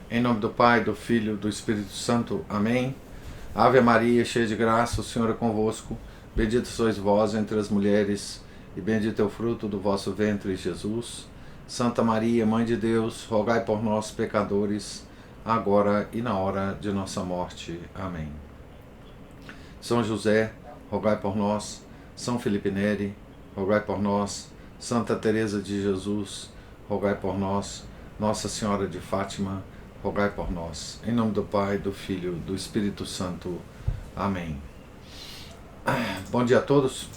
Em nome do Pai, do Filho e do Espírito Santo. Amém. Ave Maria, cheia de graça, o Senhor é convosco. Bendita sois vós entre as mulheres, e bendito é o fruto do vosso ventre, Jesus. Santa Maria, Mãe de Deus, rogai por nós, pecadores, agora e na hora de nossa morte. Amém. São José, rogai por nós. São Felipe Neri, rogai por nós. Santa Teresa de Jesus, rogai por nós. Nossa Senhora de Fátima, rogai por nós. Em nome do Pai, do Filho e do Espírito Santo. Amém. Bom dia a todos.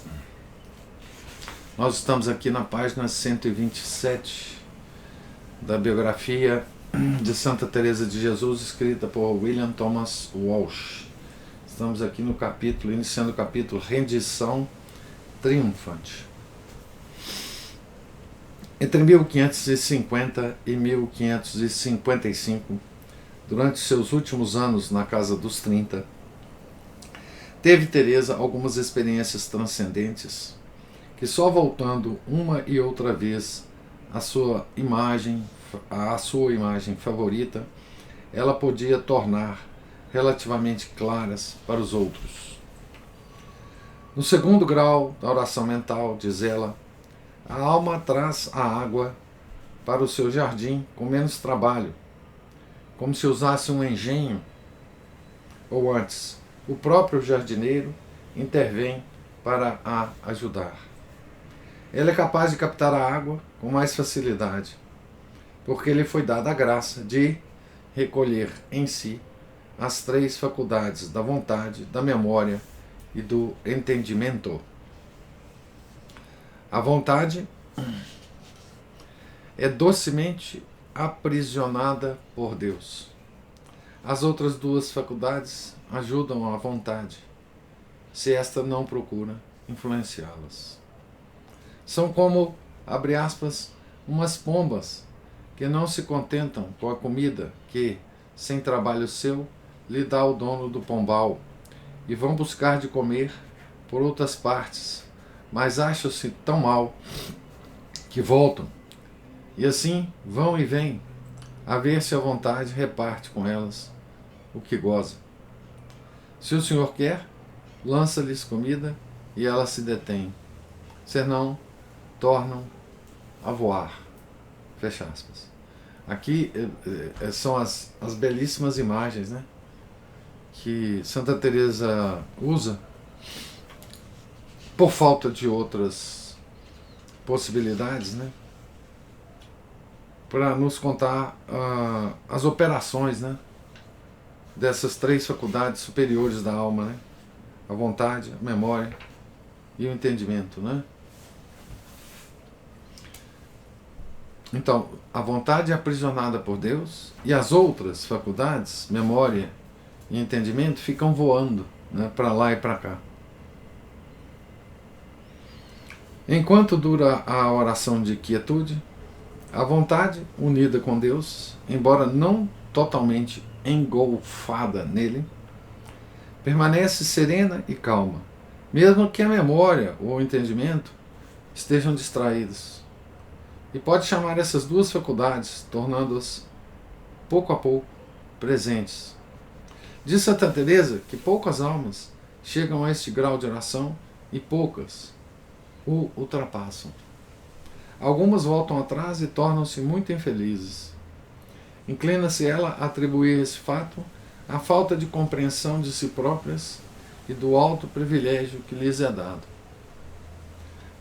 Nós estamos aqui na página 127 da biografia de Santa Teresa de Jesus, escrita por William Thomas Walsh. Estamos aqui no capítulo, iniciando o capítulo Rendição Triunfante. Entre 1550 e 1555, durante seus últimos anos na casa dos 30, teve Teresa algumas experiências transcendentes que só voltando uma e outra vez à sua imagem favorita, ela podia tornar relativamente claras para os outros. No segundo grau da oração mental, diz ela, a alma traz a água para o seu jardim com menos trabalho, como se usasse um engenho, ou antes, o próprio jardineiro intervém para a ajudar. Ela é capaz de captar a água com mais facilidade, porque lhe foi dada a graça de recolher em si as três faculdades da vontade, da memória e do entendimento. A vontade é docemente aprisionada por Deus. As outras duas faculdades ajudam a vontade, se esta não procura influenciá-las. São como, abre aspas, umas pombas que não se contentam com a comida que, sem trabalho seu, lhe dá o dono do pombal, e vão buscar de comer por outras partes, mas acham-se tão mal que voltam, e assim vão e vêm, a ver se a vontade reparte com elas o que goza. Se o Senhor quer, lança-lhes comida e elas se detêm, senão tornam a voar. Fecha aspas. Aqui são as belíssimas imagens, né, que Santa Teresa usa por falta de outras possibilidades, né, para nos contar as operações, né, dessas três faculdades superiores da alma, né, a vontade, a memória e o entendimento, né. Então, a vontade é aprisionada por Deus e as outras faculdades, memória e entendimento, ficam voando, né, para lá e para cá. Enquanto dura a oração de quietude, a vontade, unida com Deus, embora não totalmente engolfada nele, permanece serena e calma, mesmo que a memória ou o entendimento estejam distraídos. E pode chamar essas duas faculdades, tornando-as, pouco a pouco, presentes. Diz Santa Teresa que poucas almas chegam a este grau de oração e poucas o ultrapassam. Algumas voltam atrás e tornam-se muito infelizes. Inclina-se ela a atribuir esse fato à falta de compreensão de si próprias e do alto privilégio que lhes é dado.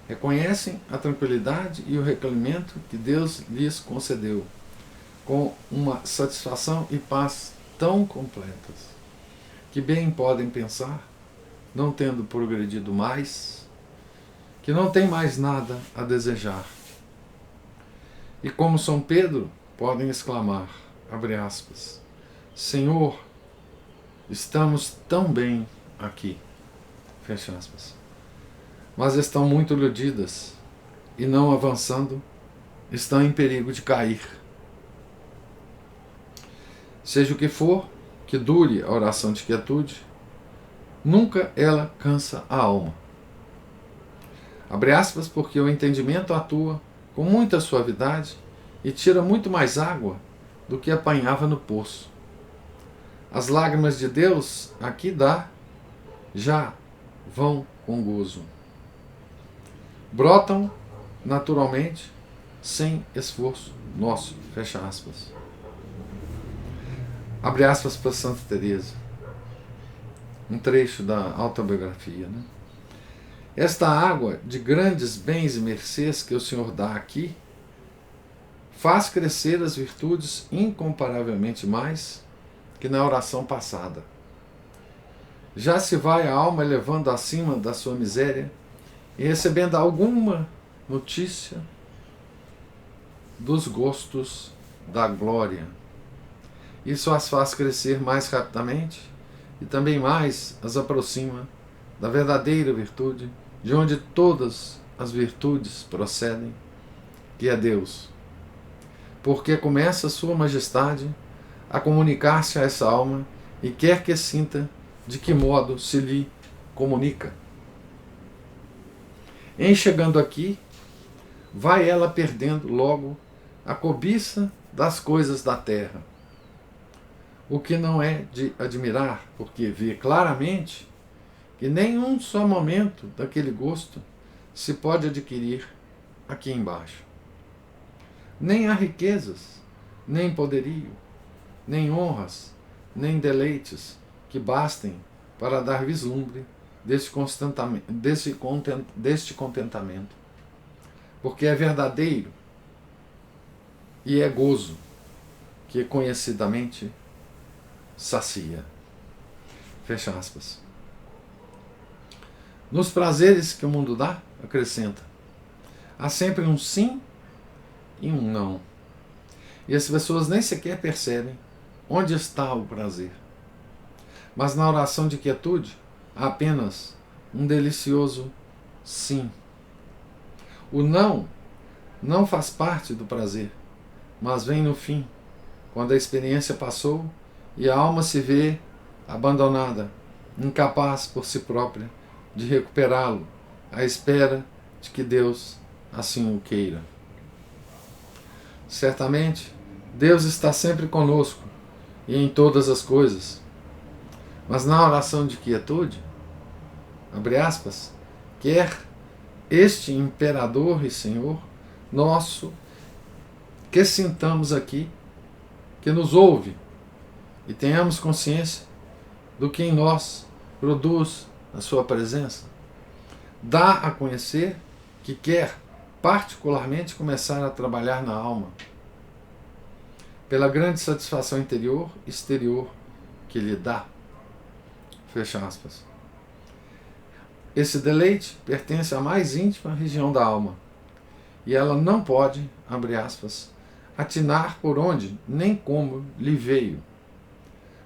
Reconhecem a tranquilidade e o recolhimento que Deus lhes concedeu, com uma satisfação e paz tão completas, que bem podem pensar, não tendo progredido mais, que não tem mais nada a desejar. E como São Pedro, podem exclamar, abre aspas, Senhor, estamos tão bem aqui, fecha aspas. Mas estão muito iludidas e, não avançando, estão em perigo de cair. Seja o que for, que dure a oração de quietude, nunca ela cansa a alma. Abre aspas, porque o entendimento atua com muita suavidade e tira muito mais água do que apanhava no poço. As lágrimas de Deus aqui já vão com gozo. Brotam naturalmente, sem esforço nosso. Fecha aspas. Abre aspas para Santa Teresa. Um trecho da autobiografia, né? Esta água de grandes bens e mercês que o Senhor dá aqui faz crescer as virtudes incomparavelmente mais que na oração passada. Já se vai a alma elevando acima da sua miséria e recebendo alguma notícia dos gostos da glória. Isso as faz crescer mais rapidamente e também mais as aproxima da verdadeira virtude, de onde todas as virtudes procedem, que é Deus. Porque começa Sua Majestade a comunicar-se a essa alma e quer que sinta de que modo se lhe comunica. Em chegando aqui, vai ela perdendo logo a cobiça das coisas da terra. O que não é de admirar, porque vê claramente que nenhum só momento daquele gosto se pode adquirir aqui embaixo. Nem há riquezas, nem poderio, nem honras, nem deleites que bastem para dar vislumbre deste contentamento. Porque é verdadeiro e é gozo que conhecidamente sacia. Fecha aspas. Nos prazeres que o mundo dá, acrescenta, há sempre um sim e um não. E as pessoas nem sequer percebem onde está o prazer. Mas na oração de quietude há apenas um delicioso sim. O não faz parte do prazer, mas vem no fim, quando a experiência passou e a alma se vê abandonada, incapaz por si própria de recuperá-lo, à espera de que Deus assim o queira. Certamente, Deus está sempre conosco e em todas as coisas, mas na oração de quietude, abre aspas, quer este imperador e Senhor nosso que sintamos aqui, que nos ouve e tenhamos consciência do que em nós produz a sua presença, dá a conhecer que quer particularmente começar a trabalhar na alma, pela grande satisfação interior e exterior que lhe dá. Fecha aspas. Esse deleite pertence à mais íntima região da alma, e ela não pode, abre aspas, atinar por onde nem como lhe veio.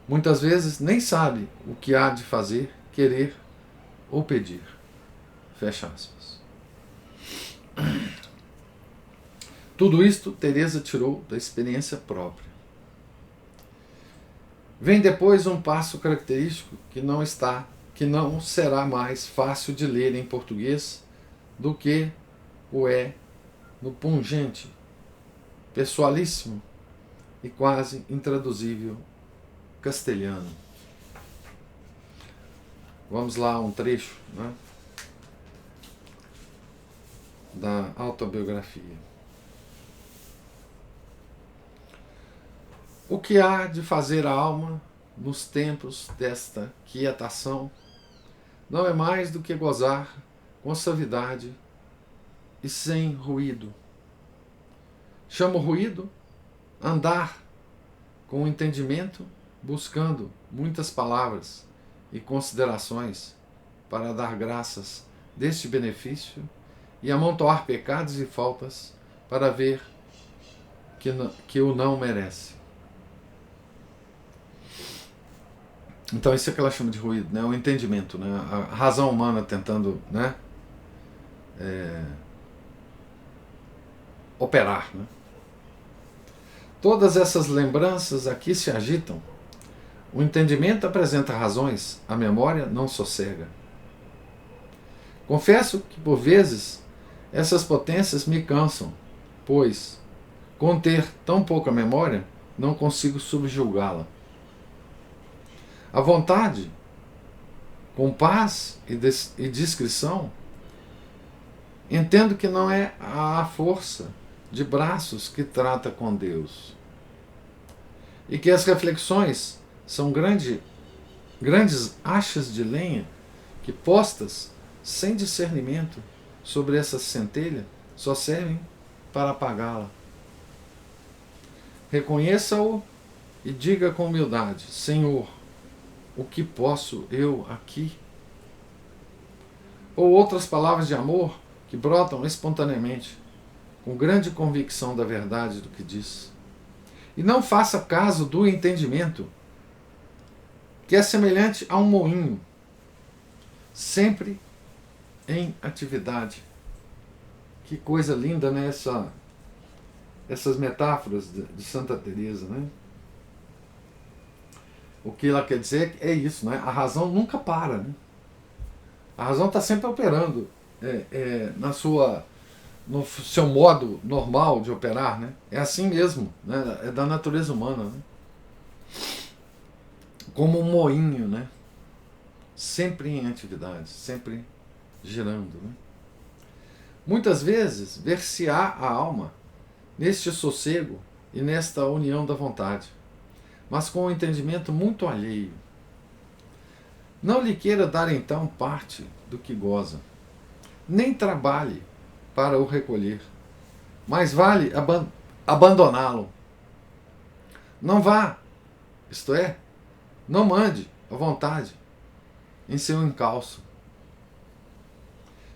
Muitas vezes nem sabe o que há de fazer, querer ou pedir. Fecha aspas. Tudo isto Teresa tirou da experiência própria. Vem depois um passo característico que não será mais fácil de ler em português do que o é no pungente, pessoalíssimo e quase intraduzível castelhano. Vamos lá, um trecho, né, da autobiografia. O que há de fazer a alma nos tempos desta quietação não é mais do que gozar com suavidade e sem ruído. Chamo ruído andar com o entendimento, buscando muitas palavras e considerações para dar graças deste benefício e amontoar pecados e faltas para ver que o não merece. Então isso é que ela chama de ruído, né? O entendimento, né? A razão humana tentando, né, operar, né? Todas essas lembranças aqui se agitam. O entendimento apresenta razões, a memória não sossega. Confesso que, por vezes, essas potências me cansam, pois, com ter tão pouca memória, não consigo subjugá-la. A vontade, com paz e discrição, entendo que não é a força de braços que trata com Deus. E que as reflexões são grandes achas de lenha que, postas sem discernimento sobre essa centelha, só servem para apagá-la. Reconheça-o e diga com humildade: Senhor, o que posso eu aqui? Ou outras palavras de amor que brotam espontaneamente, com grande convicção da verdade do que diz. E não faça caso do entendimento, que é semelhante a um moinho, sempre em atividade. Que coisa linda, né? Essas metáforas de Santa Teresa, né? O que ela quer dizer é isso, né? A razão nunca para, né? A razão está sempre operando no seu modo normal de operar, né? É assim mesmo, né? É da natureza humana, né? Como um moinho, né? Sempre em atividade, sempre girando, né? Muitas vezes ver-se-á a alma neste sossego e nesta união da vontade, mas com um entendimento muito alheio. Não lhe queira dar então parte do que goza, nem trabalhe para o recolher, mas vale abandoná-lo. Não vá, isto é, não mande à vontade em seu encalço.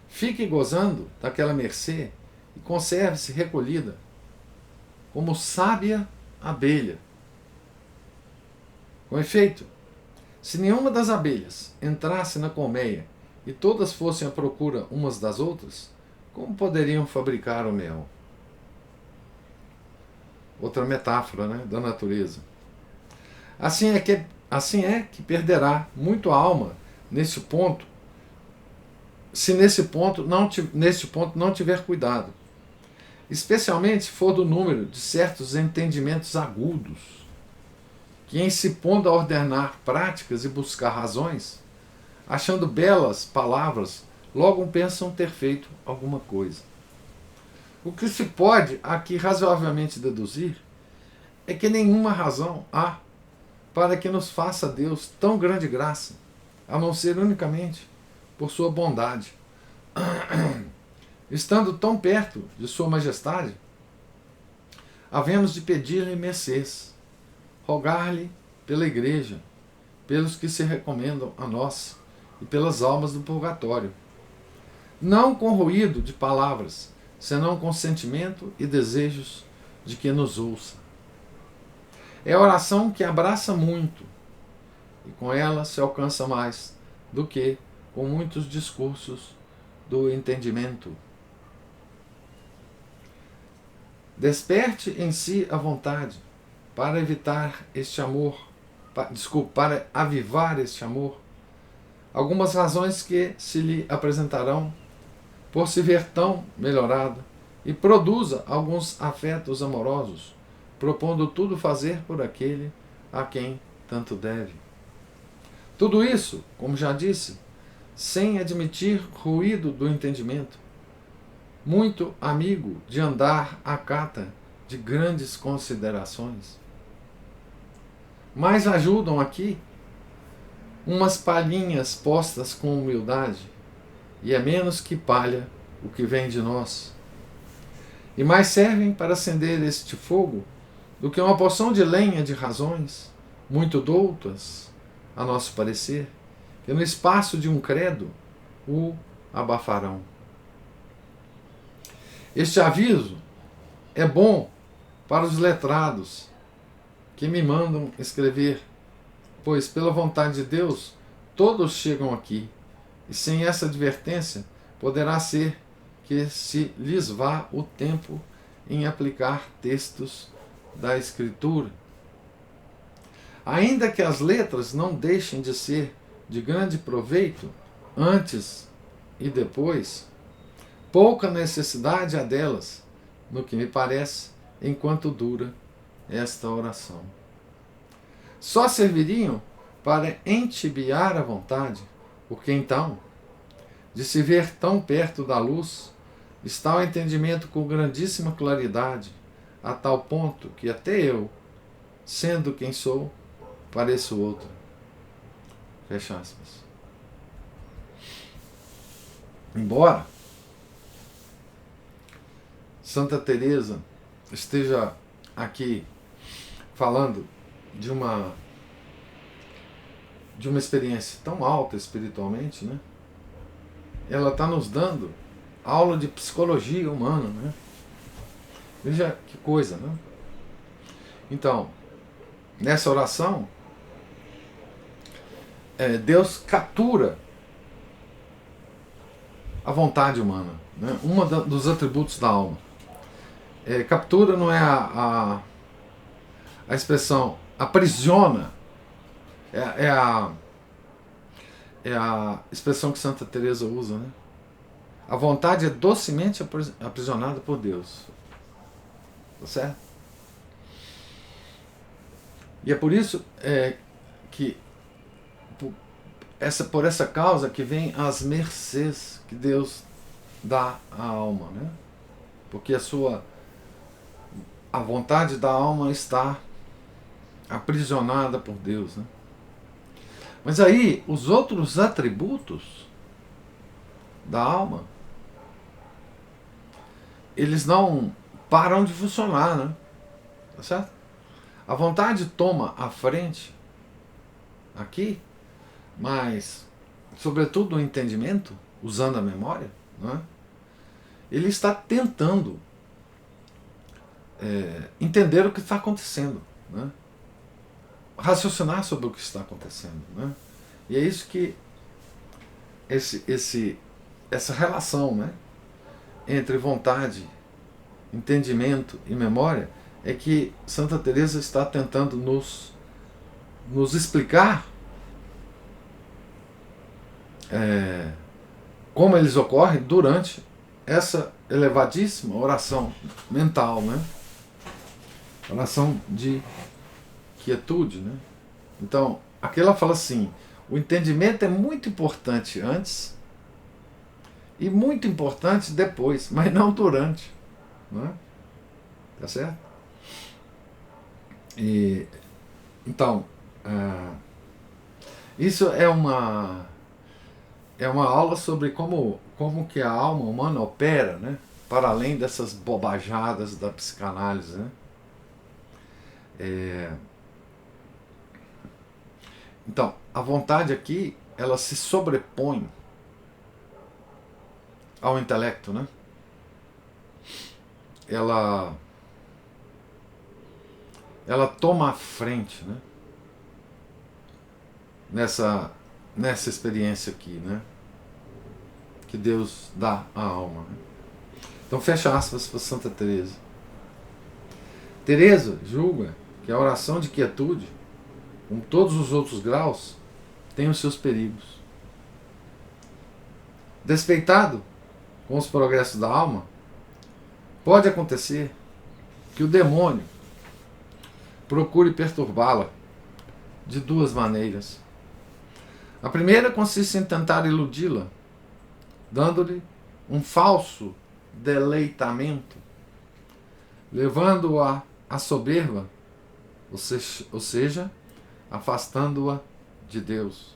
Fique gozando daquela mercê e conserve-se recolhida, como sábia abelha. Com efeito, se nenhuma das abelhas entrasse na colmeia e todas fossem à procura umas das outras, como poderiam fabricar o mel? Outra metáfora, né, da natureza. Assim é que perderá muito a alma nesse ponto, se nesse ponto não tiver cuidado, especialmente se for do número de certos entendimentos agudos, que em se pondo a ordenar práticas e buscar razões, achando belas palavras, logo pensam ter feito alguma coisa. O que se pode aqui razoavelmente deduzir é que nenhuma razão há para que nos faça Deus tão grande graça, a não ser unicamente por sua bondade. Estando tão perto de sua majestade, havemos de pedir-lhe mercês, rogar-lhe pela igreja, pelos que se recomendam a nós e pelas almas do purgatório, não com ruído de palavras, senão com sentimento e desejos de que nos ouça. É a oração que abraça muito, e com ela se alcança mais do que com muitos discursos do entendimento. Desperte em si a vontade para evitar este amor, para avivar este amor, algumas razões que se lhe apresentarão por se ver tão melhorado, e produza alguns afetos amorosos, propondo tudo fazer por aquele a quem tanto deve. Tudo isso, como já disse, sem admitir ruído do entendimento, muito amigo de andar à cata de grandes considerações. Mas ajudam aqui umas palhinhas postas com humildade, e é menos que palha o que vem de nós. E mais servem para acender este fogo do que uma porção de lenha de razões, muito doutas, a nosso parecer, que no espaço de um credo o abafarão. Este aviso é bom para os letrados que me mandam escrever, pois, pela vontade de Deus, todos chegam aqui, e sem essa advertência poderá ser que se lhes vá o tempo em aplicar textos da Escritura. Ainda que as letras não deixem de ser de grande proveito antes e depois, pouca necessidade há delas, no que me parece, enquanto dura esta oração. Só serviriam para entibiar a vontade, porque então, de se ver tão perto da luz, está o entendimento com grandíssima claridade, a tal ponto que até eu, sendo quem sou, pareço outro. Fecha aspas. Embora Santa Teresa esteja aqui falando de uma experiência tão alta espiritualmente, né? Ela está nos dando aula de psicologia humana, né? Veja que coisa, né? Então, nessa oração, Deus captura a vontade humana, né? Dos atributos da alma. Captura não é a expressão aprisiona, é a expressão que Santa Teresa usa, né? A vontade é docemente aprisionada por Deus. Tá certo? E é por isso que por essa causa que vem as mercês que Deus dá à alma, né? Porque a vontade da alma está aprisionada por Deus, né? Mas aí, os outros atributos da alma, eles não param de funcionar, né? Tá certo? A vontade toma a frente aqui, mas, sobretudo o entendimento, usando a memória, né? Ele está tentando entender o que está acontecendo, né? Raciocinar sobre o que está acontecendo, né? E é isso que essa relação, né, entre vontade, entendimento e memória é que Santa Teresa está tentando nos explicar como eles ocorrem durante essa elevadíssima oração mental, né? Oração de quietude, né? Então, aqui ela fala assim: o entendimento é muito importante antes e muito importante depois, mas não durante, não é? Tá certo? Então, isso é uma aula sobre como que a alma humana opera, né? Para além dessas bobajadas da psicanálise, né? Então, a vontade aqui, ela se sobrepõe ao intelecto, né? Ela toma a frente, né? Nessa experiência aqui, né? Que Deus dá à alma, né? Então, fecha aspas para Santa Teresa. Teresa julga que a oração de quietude, como todos os outros graus, tem os seus perigos. Despeitado com os progressos da alma, pode acontecer que o demônio procure perturbá-la de duas maneiras. A primeira consiste em tentar iludi-la, dando-lhe um falso deleitamento, levando-a à soberba, ou seja, afastando-a de Deus.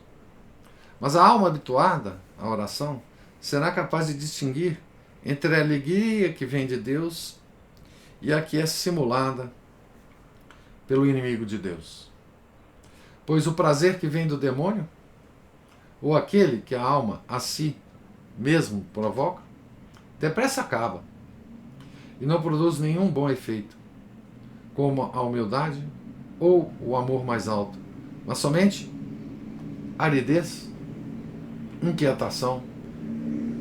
Mas a alma habituada à oração será capaz de distinguir entre a alegria que vem de Deus e a que é simulada pelo inimigo de Deus. Pois o prazer que vem do demônio, ou aquele que a alma a si mesmo provoca, depressa acaba e não produz nenhum bom efeito, como a humildade ou o amor mais alto, mas somente aridez, inquietação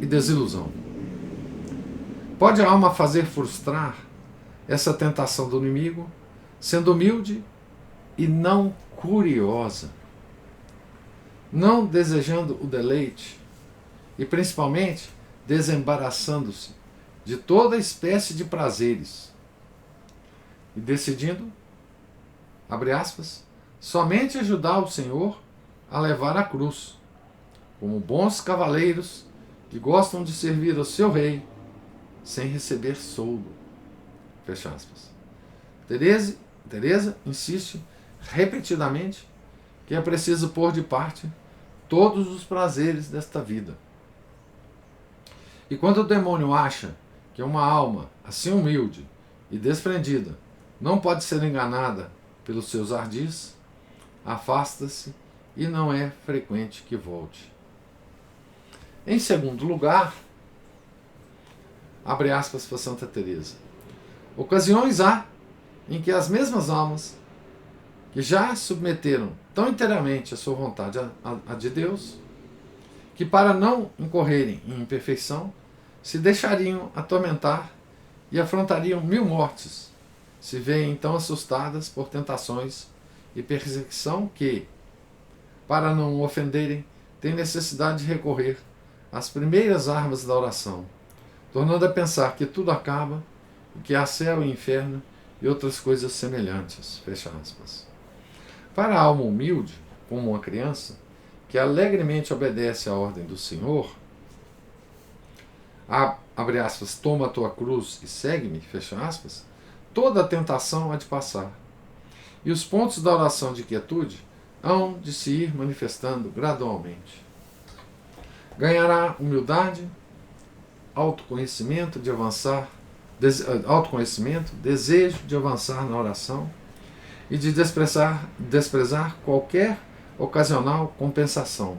e desilusão. Pode a alma fazer frustrar essa tentação do inimigo, sendo humilde e não curiosa, não desejando o deleite e principalmente desembaraçando-se de toda espécie de prazeres e decidindo abre aspas, somente ajudar o Senhor a levar a cruz, como bons cavaleiros que gostam de servir ao seu rei sem receber soldo. Fecha aspas. Teresa insiste repetidamente que é preciso pôr de parte todos os prazeres desta vida. E quando o demônio acha que uma alma assim humilde e desprendida não pode ser enganada pelos seus ardis, afasta-se e não é frequente que volte. Em segundo lugar, abre aspas para Santa Teresa, ocasiões há em que as mesmas almas que já submeteram tão inteiramente a sua vontade a de Deus, que para não incorrerem em imperfeição, se deixariam atormentar e afrontariam 1000 mortes, se veem então assustadas por tentações e perseguição que, para não o ofenderem, têm necessidade de recorrer às primeiras armas da oração, tornando a pensar que tudo acaba e que há céu e inferno e outras coisas semelhantes. Fecha aspas. Para a alma humilde, como uma criança, que alegremente obedece à ordem do Senhor, abre aspas, toma a tua cruz e segue-me, fecha aspas, toda a tentação há de passar. E os pontos da oração de quietude hão de se ir manifestando gradualmente. Ganhará humildade, autoconhecimento, desejo de avançar na oração e de desprezar qualquer ocasional compensação.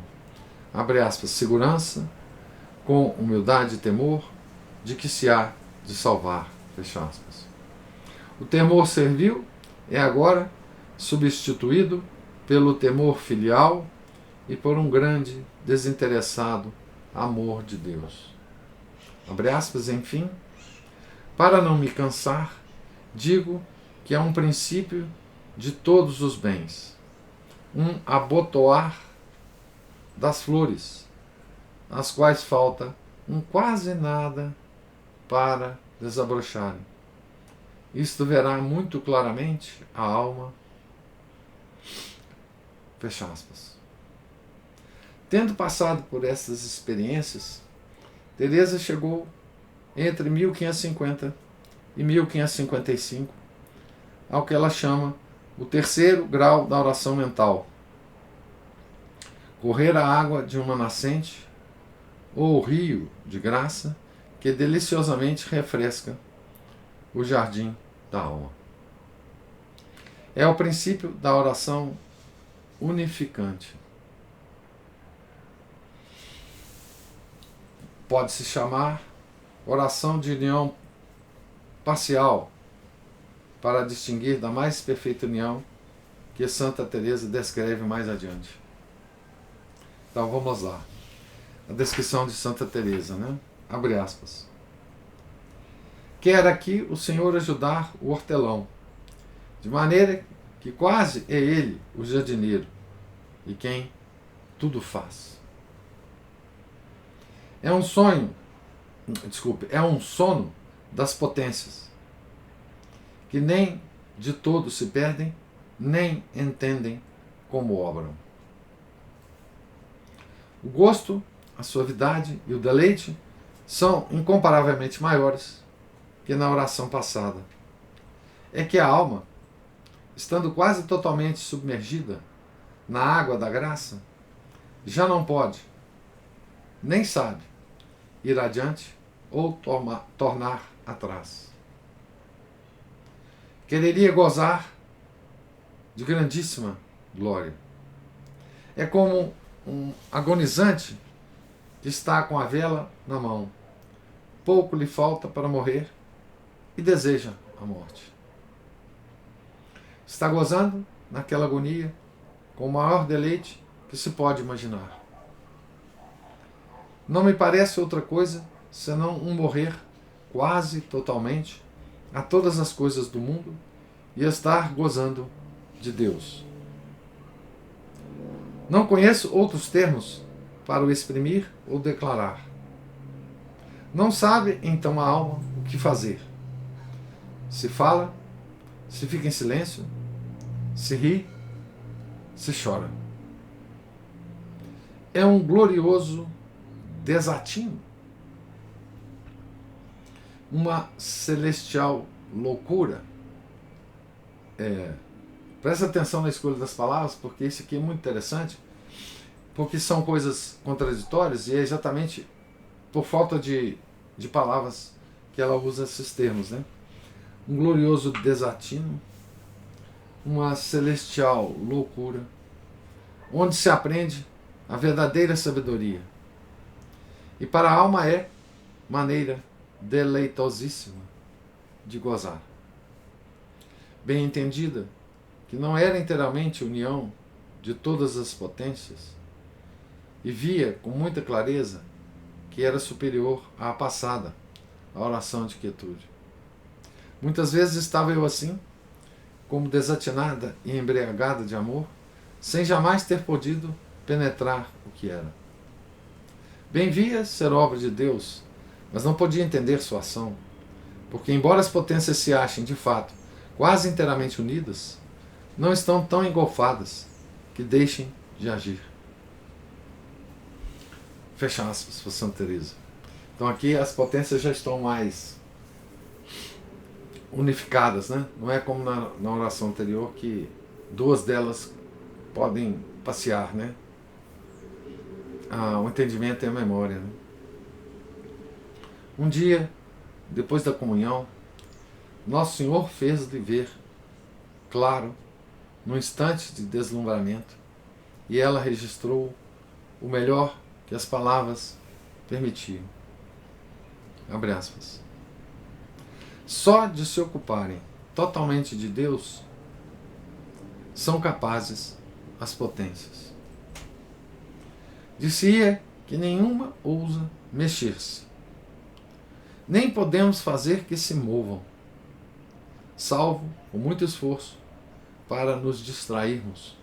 Abre aspas, segurança, com humildade e temor, de que se há de salvar. Fecha aspas. O temor servil é agora substituído pelo temor filial e por um grande, desinteressado amor de Deus. Abre aspas, enfim, para não me cansar, digo que é um princípio de todos os bens, um abotoar das flores, as quais falta um quase nada para desabrocharem. Isto verá muito claramente a alma. Fecha aspas. Tendo passado por essas experiências, Teresa chegou entre 1550 e 1555 ao que ela chama o terceiro grau da oração mental. Correr a água de uma nascente ou o rio de graça que deliciosamente refresca o jardim da alma. É o princípio da oração unificante. Pode-se chamar oração de união parcial, para distinguir da mais perfeita união que Santa Teresa descreve mais adiante. Então vamos lá. A descrição de Santa Teresa, né? Abre aspas. Quer aqui o Senhor ajudar o hortelão, de maneira que quase é ele o jardineiro e quem tudo faz. É um sono das potências, que nem de todo se perdem, nem entendem como obram. O gosto, a suavidade e o deleite são incomparavelmente maiores que na oração passada. É que a alma, estando quase totalmente submergida na água da graça, já não pode, nem sabe, ir adiante ou tornar atrás. Quereria gozar de grandíssima glória. É como um agonizante que está com a vela na mão. Pouco lhe falta para morrer e deseja a morte. Está gozando naquela agonia com o maior deleite que se pode imaginar. Não me parece outra coisa senão um morrer quase totalmente a todas as coisas do mundo e estar gozando de Deus. Não conheço outros termos para o exprimir ou declarar. Não sabe então a alma o que fazer. Se fala, se fica em silêncio, se ri, se chora. É um glorioso desatino, uma celestial loucura. Presta atenção na escolha das palavras, porque isso aqui é muito interessante, porque são coisas contraditórias e é exatamente por falta de palavras que ela usa esses termos, né? Um glorioso desatino, uma celestial loucura, onde se aprende a verdadeira sabedoria. E para a alma é maneira deleitosíssima de gozar. Bem entendida, que não era inteiramente união de todas as potências, e via com muita clareza que era superior à passada, a oração de quietude. Muitas vezes estava eu assim, como desatinada e embriagada de amor, sem jamais ter podido penetrar o que era. Bem via ser obra de Deus, mas não podia entender sua ação, porque embora as potências se achem, de fato, quase inteiramente unidas, não estão tão engolfadas que deixem de agir. Fecha aspas para Santa Teresa. Então aqui as potências já estão mais unificadas, né? Não é como na oração anterior que duas delas podem passear, né? O entendimento e a memória, né? Um dia, depois da comunhão, Nosso Senhor fez-lhe ver, claro, num instante de deslumbramento, e ela registrou o melhor que as palavras permitiam. Abre aspas. Só de se ocuparem totalmente de Deus são capazes as potências. Disse-ia que nenhuma ousa mexer-se. Nem podemos fazer que se movam, salvo com muito esforço para nos distrairmos.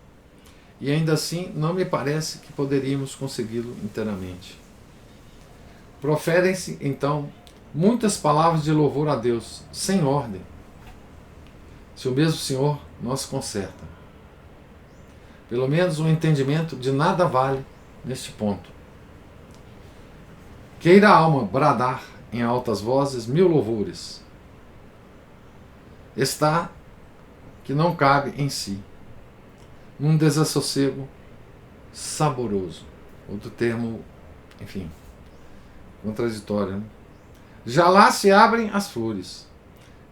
E ainda assim não me parece que poderíamos consegui-lo inteiramente. Proferem-se, então, muitas palavras de louvor a Deus, sem ordem, se o mesmo Senhor nos conserta. Pelo menos o entendimento de nada vale neste ponto. Queira a alma bradar em altas vozes 1000 louvores. Está que não cabe em si, num desassossego saboroso. Outro termo, enfim, contraditório, né? Já lá se abrem as flores,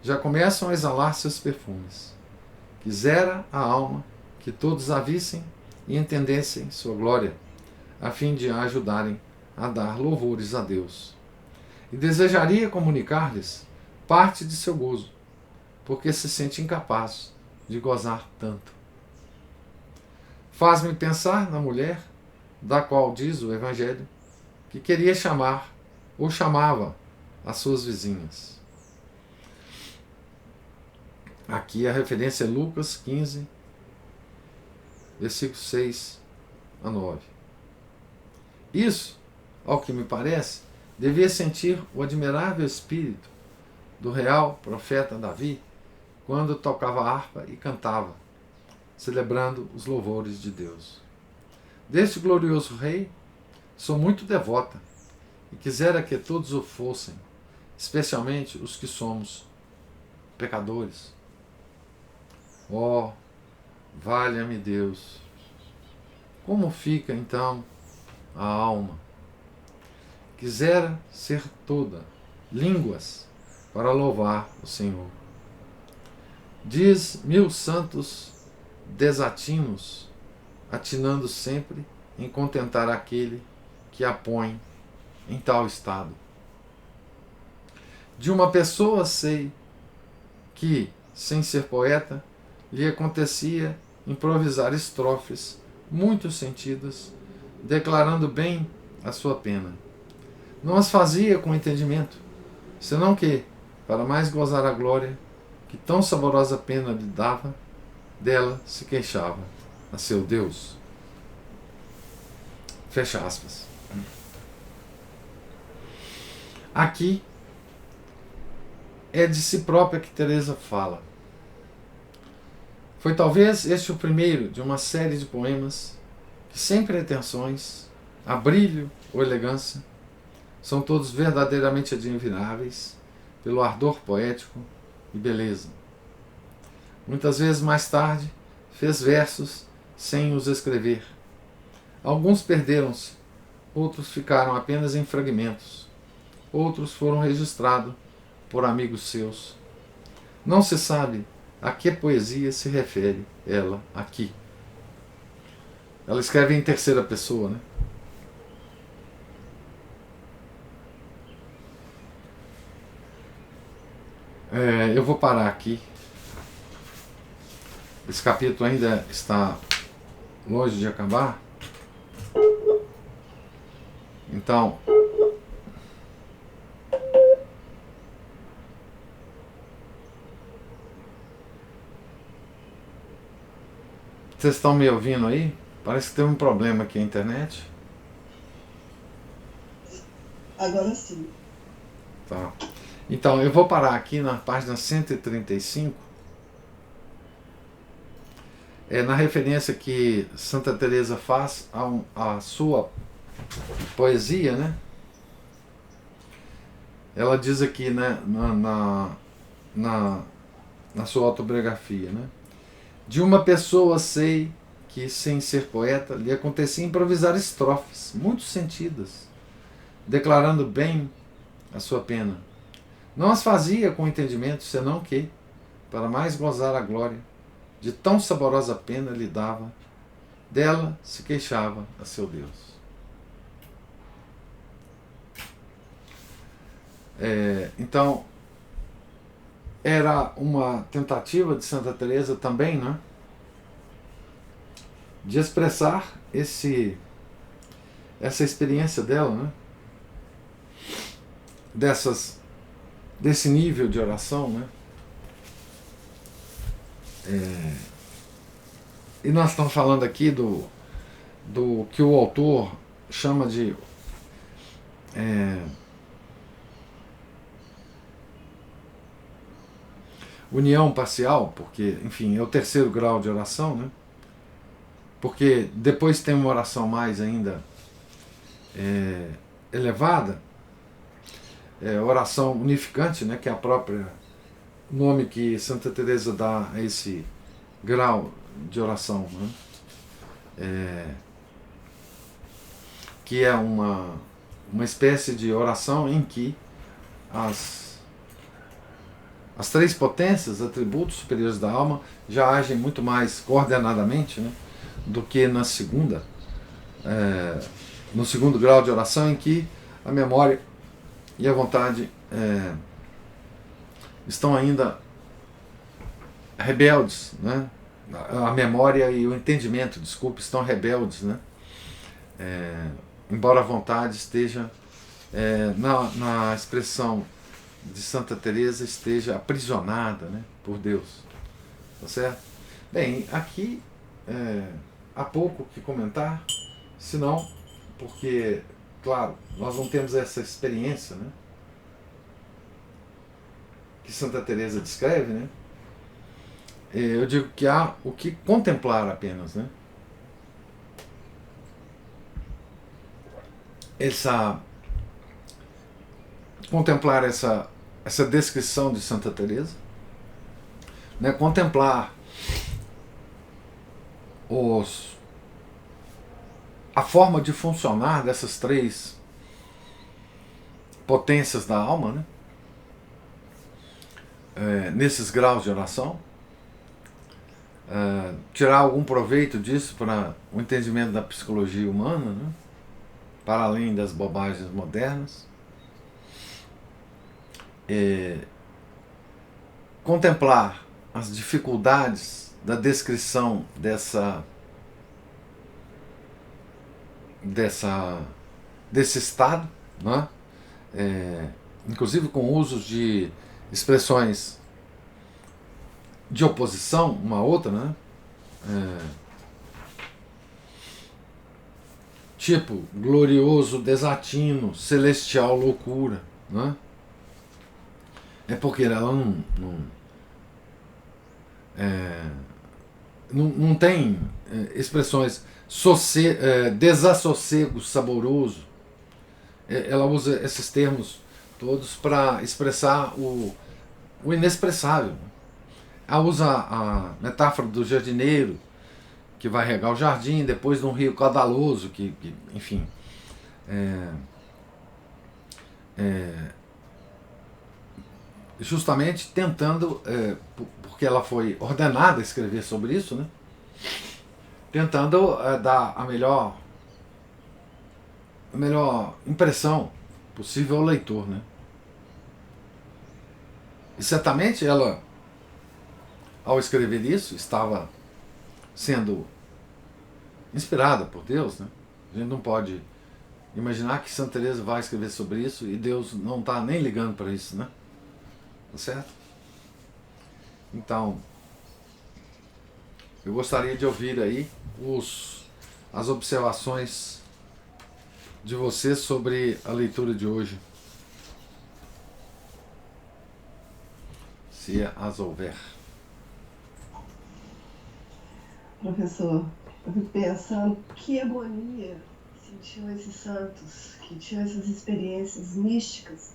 já começam a exalar seus perfumes. Quisera a alma que todos a vissem e entendessem sua glória, a fim de a ajudarem a dar louvores a Deus. E desejaria comunicar-lhes parte de seu gozo, porque se sente incapaz de gozar tanto. Faz-me pensar na mulher, da qual diz o Evangelho, que queria chamar, ou chamava, as suas vizinhas. Aqui a referência é Lucas 15, versículos 6 a 9. Isso, ao que me parece, devia sentir o admirável espírito do real profeta Davi quando tocava harpa e cantava, celebrando os louvores de Deus. Deste glorioso rei, sou muito devota e quisera que todos o fossem, especialmente os que somos pecadores. Oh, valha-me Deus! Como fica então a alma? Quisera ser toda línguas para louvar o Senhor. Diz 1000 santos desatinos, atinando sempre em contentar aquele que a põe em tal estado. De uma pessoa sei que, sem ser poeta, lhe acontecia improvisar estrofes muito sentidas, declarando bem a sua pena. Não as fazia com entendimento, senão que, para mais gozar a glória que tão saborosa pena lhe dava, dela se queixava a seu Deus. Fecha aspas. Aqui é de si própria que Teresa fala. Foi talvez este o primeiro de uma série de poemas que, sem pretensões a brilho ou elegância, são todos verdadeiramente admiráveis pelo ardor poético e beleza. Muitas vezes mais tarde fez versos sem os escrever. Alguns perderam-se, outros ficaram apenas em fragmentos, outros foram registrados por amigos seus. Não se sabe a que poesia se refere ela aqui. Ela escreve em terceira pessoa, né? Eu vou parar aqui. Esse capítulo ainda está longe de acabar. Então, vocês estão me ouvindo aí? Parece que tem um problema aqui na internet. Agora sim. Tá. Então, eu vou parar aqui na página 135. Na referência que Santa Teresa faz à sua poesia, né? Ela diz aqui, né, na sua autobiografia, né? De uma pessoa sei que, sem ser poeta, lhe acontecia improvisar estrofes muito sentidas, declarando bem a sua pena. Não as fazia com entendimento, senão que, para mais gozar a glória, de tão saborosa pena lhe dava, dela se queixava a seu Deus. Então, era uma tentativa de Santa Teresa também, né, de expressar essa experiência dela, né, desse nível de oração, né. E nós estamos falando aqui do que o autor chama de união parcial, porque, enfim, é o terceiro grau de oração, né? Porque depois tem uma oração mais ainda elevada, oração unificante, né? Que é a própria nome que Santa Teresa dá a esse grau de oração, né? Que é uma espécie de oração em que as três potências, atributos superiores da alma, já agem muito mais coordenadamente, né, do que no segundo grau de oração, em que a memória e a vontade estão ainda rebeldes, né? A memória e o entendimento, desculpe, estão rebeldes, né? Embora a vontade esteja, na expressão de Santa Teresa, esteja aprisionada, né, por Deus. Tá certo? Bem, aqui há pouco que comentar, senão, porque, claro, nós não temos essa experiência, né, que Santa Teresa descreve, né. Eu digo que há o que contemplar apenas, né. Contemplar essa descrição de Santa Teresa, né, contemplar a forma de funcionar dessas três potências da alma, né, nesses graus de oração, tirar algum proveito disso para o entendimento da psicologia humana, né, para além das bobagens modernas. Contemplar as dificuldades da descrição desse estado, né? Inclusive com usos de expressões de oposição uma à outra, né? Tipo glorioso desatino, celestial loucura, né? É porque ela não tem expressões desassossego saboroso. Ela usa esses termos todos para expressar o inexpressável. Ela usa a metáfora do jardineiro que vai regar o jardim depois de um rio caudaloso, enfim, justamente tentando, porque ela foi ordenada a escrever sobre isso, né? Tentando dar a melhor impressão possível ao leitor, né? E certamente ela, ao escrever isso, estava sendo inspirada por Deus, né? A gente não pode imaginar que Santa Teresa vai escrever sobre isso e Deus não está nem ligando para isso, né? Tá certo? Então, eu gostaria de ouvir aí as observações de vocês sobre a leitura de hoje, se as houver. Professor, eu fico pensando que agonia sentiam esses santos, que tinham essas experiências místicas,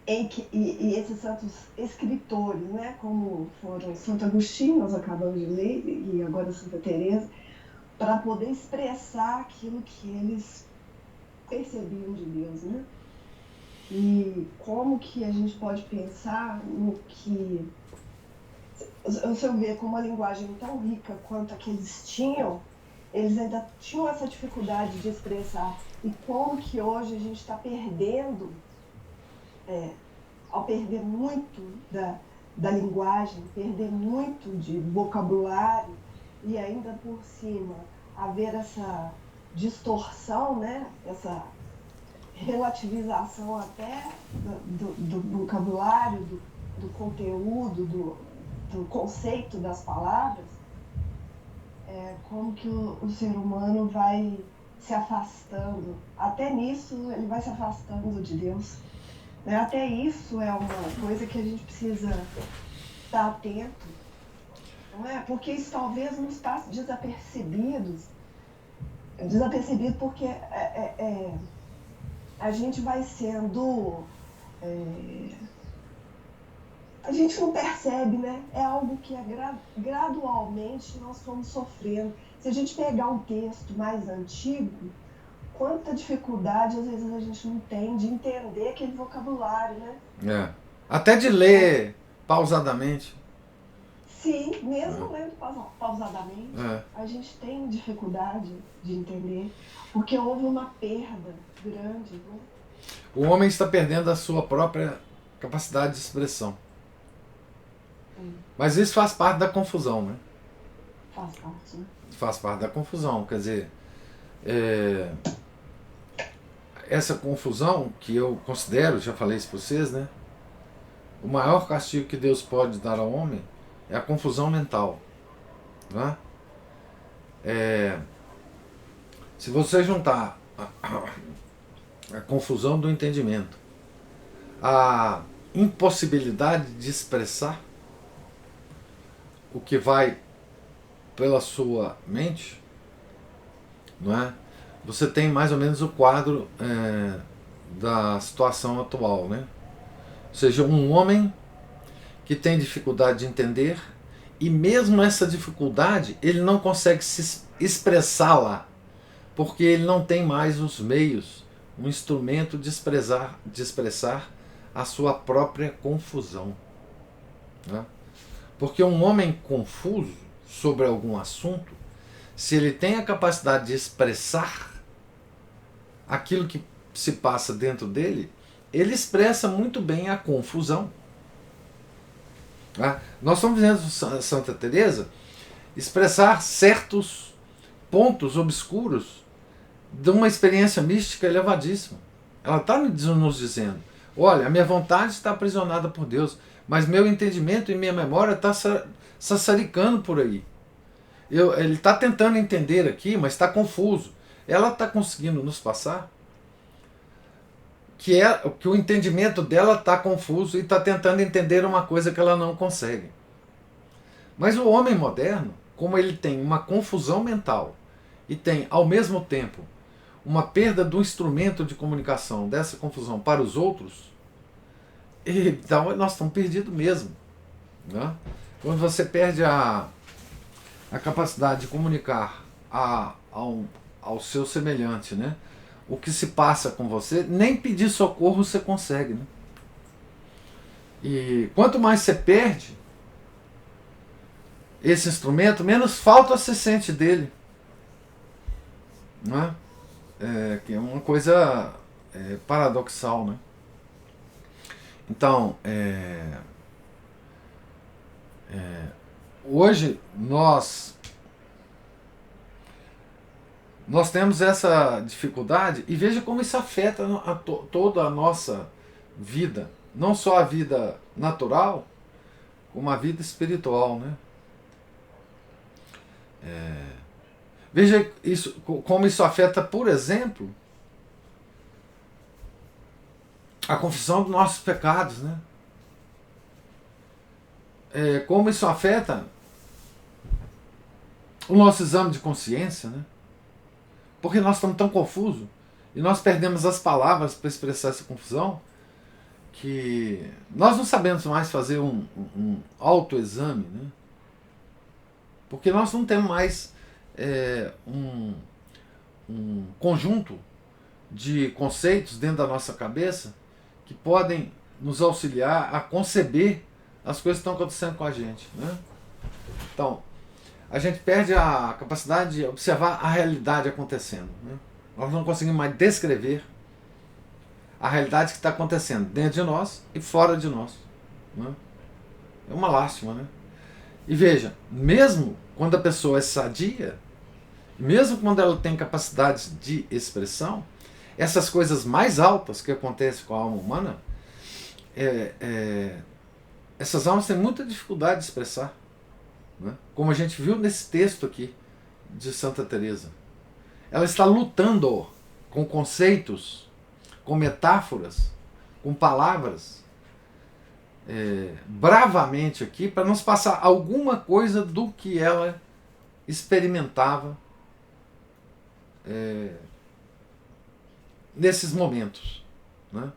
e esses santos escritores, né, como foram Santo Agostinho, nós acabamos de ler, e agora Santa Teresa, para poder expressar aquilo que eles percebiam de Deus, né? E como que a gente pode pensar no que, se eu ver com uma linguagem tão rica quanto a que eles tinham, eles ainda tinham essa dificuldade de expressar. E como que hoje a gente está perdendo, ao perder muito da linguagem, perder muito de vocabulário e ainda por cima haver essa distorção, né? Essa relativização até do vocabulário, do conteúdo, do conceito das palavras, como que o ser humano vai se afastando. Até nisso ele vai se afastando de Deus. Né? Até isso é uma coisa que a gente precisa estar atento, não é? Porque isso talvez nos passe desapercebido porque a gente vai sendo... a gente não percebe, né? É algo que gradualmente nós fomos sofrendo. Se a gente pegar um texto mais antigo, quanta dificuldade às vezes a gente não tem de entender aquele vocabulário, né? Até de ler pausadamente. Sim, mesmo lendo pausadamente, a gente tem dificuldade de entender, porque houve uma perda grande, né? O homem está perdendo a sua própria capacidade de expressão. Mas isso faz parte da confusão, né? Faz parte, né? Faz parte da confusão, quer dizer, essa confusão que eu considero, já falei isso para vocês, né? O maior castigo que Deus pode dar ao homem é a confusão mental, né? Se você juntar a confusão do entendimento, a impossibilidade de expressar o que vai pela sua mente, não é? Você tem mais ou menos o quadro da situação atual, né? Ou seja, um homem que tem dificuldade de entender, e mesmo essa dificuldade ele não consegue se expressá-la, porque ele não tem mais os meios, um instrumento de expressar a sua própria confusão, né? Porque um homem confuso sobre algum assunto, se ele tem a capacidade de expressar aquilo que se passa dentro dele, ele expressa muito bem a confusão. Nós estamos vendo Santa Teresa expressar certos pontos obscuros de uma experiência mística elevadíssima. Ela está nos dizendo, olha, a minha vontade está aprisionada por Deus, mas meu entendimento e minha memória está sassaricando por aí. Ele está tentando entender aqui, mas está confuso. Ela está conseguindo nos passar que o entendimento dela está confuso e está tentando entender uma coisa que ela não consegue. Mas o homem moderno, como ele tem uma confusão mental e tem, ao mesmo tempo, uma perda do instrumento de comunicação dessa confusão para os outros, então nós estamos perdidos mesmo. Né? Quando você perde a capacidade de comunicar ao seu semelhante, né? O que se passa com você, nem pedir socorro você consegue. Né? E quanto mais você perde esse instrumento, menos falta se sente dele. Não é? Que é uma coisa paradoxal. Né? Então, hoje nós temos essa dificuldade e veja como isso afeta toda a nossa vida, não só a vida natural, como a vida espiritual, né? Veja isso, como isso afeta, por exemplo, a confissão dos nossos pecados, né? Como isso afeta o nosso exame de consciência, né? Porque nós estamos tão confusos e nós perdemos as palavras para expressar essa confusão que nós não sabemos mais fazer um autoexame, né? Porque nós não temos mais um conjunto de conceitos dentro da nossa cabeça que podem nos auxiliar a conceber as coisas que estão acontecendo com a gente. Né? Então, a gente perde a capacidade de observar a realidade acontecendo. Né? Nós não conseguimos mais descrever a realidade que está acontecendo dentro de nós e fora de nós. Né? É uma lástima, né? E veja, mesmo quando a pessoa é sadia, mesmo quando ela tem capacidades de expressão, essas coisas mais altas que acontecem com a alma humana, essas almas têm muita dificuldade de expressar. Né? Como a gente viu nesse texto aqui de Santa Teresa. Ela está lutando com conceitos, com metáforas, com palavras, bravamente aqui, para nos passar alguma coisa do que ela experimentava nesses momentos, né?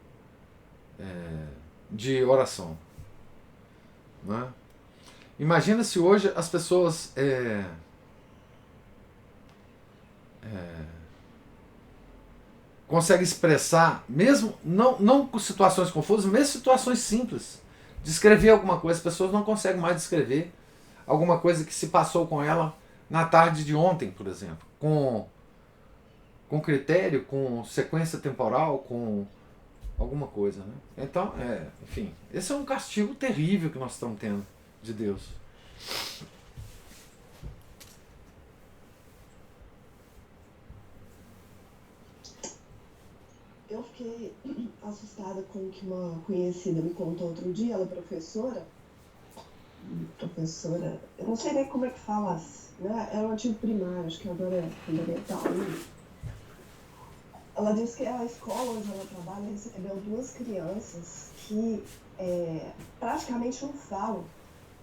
De oração. Né? Imagina se hoje as pessoas conseguem expressar, mesmo não com situações confusas, mesmo situações simples, descrever alguma coisa. As pessoas não conseguem mais descrever alguma coisa que se passou com ela na tarde de ontem, por exemplo, com critério, com sequência temporal, com alguma coisa. Né? Então, enfim, esse é um castigo terrível que nós estamos tendo de Deus. Eu fiquei assustada com o que uma conhecida me contou outro dia. Ela é professora, eu não sei nem como é que fala, né? Era um antigo primário, acho que agora é fundamental. Né? Ela disse que a escola onde ela trabalha recebeu 2 crianças que praticamente não falam,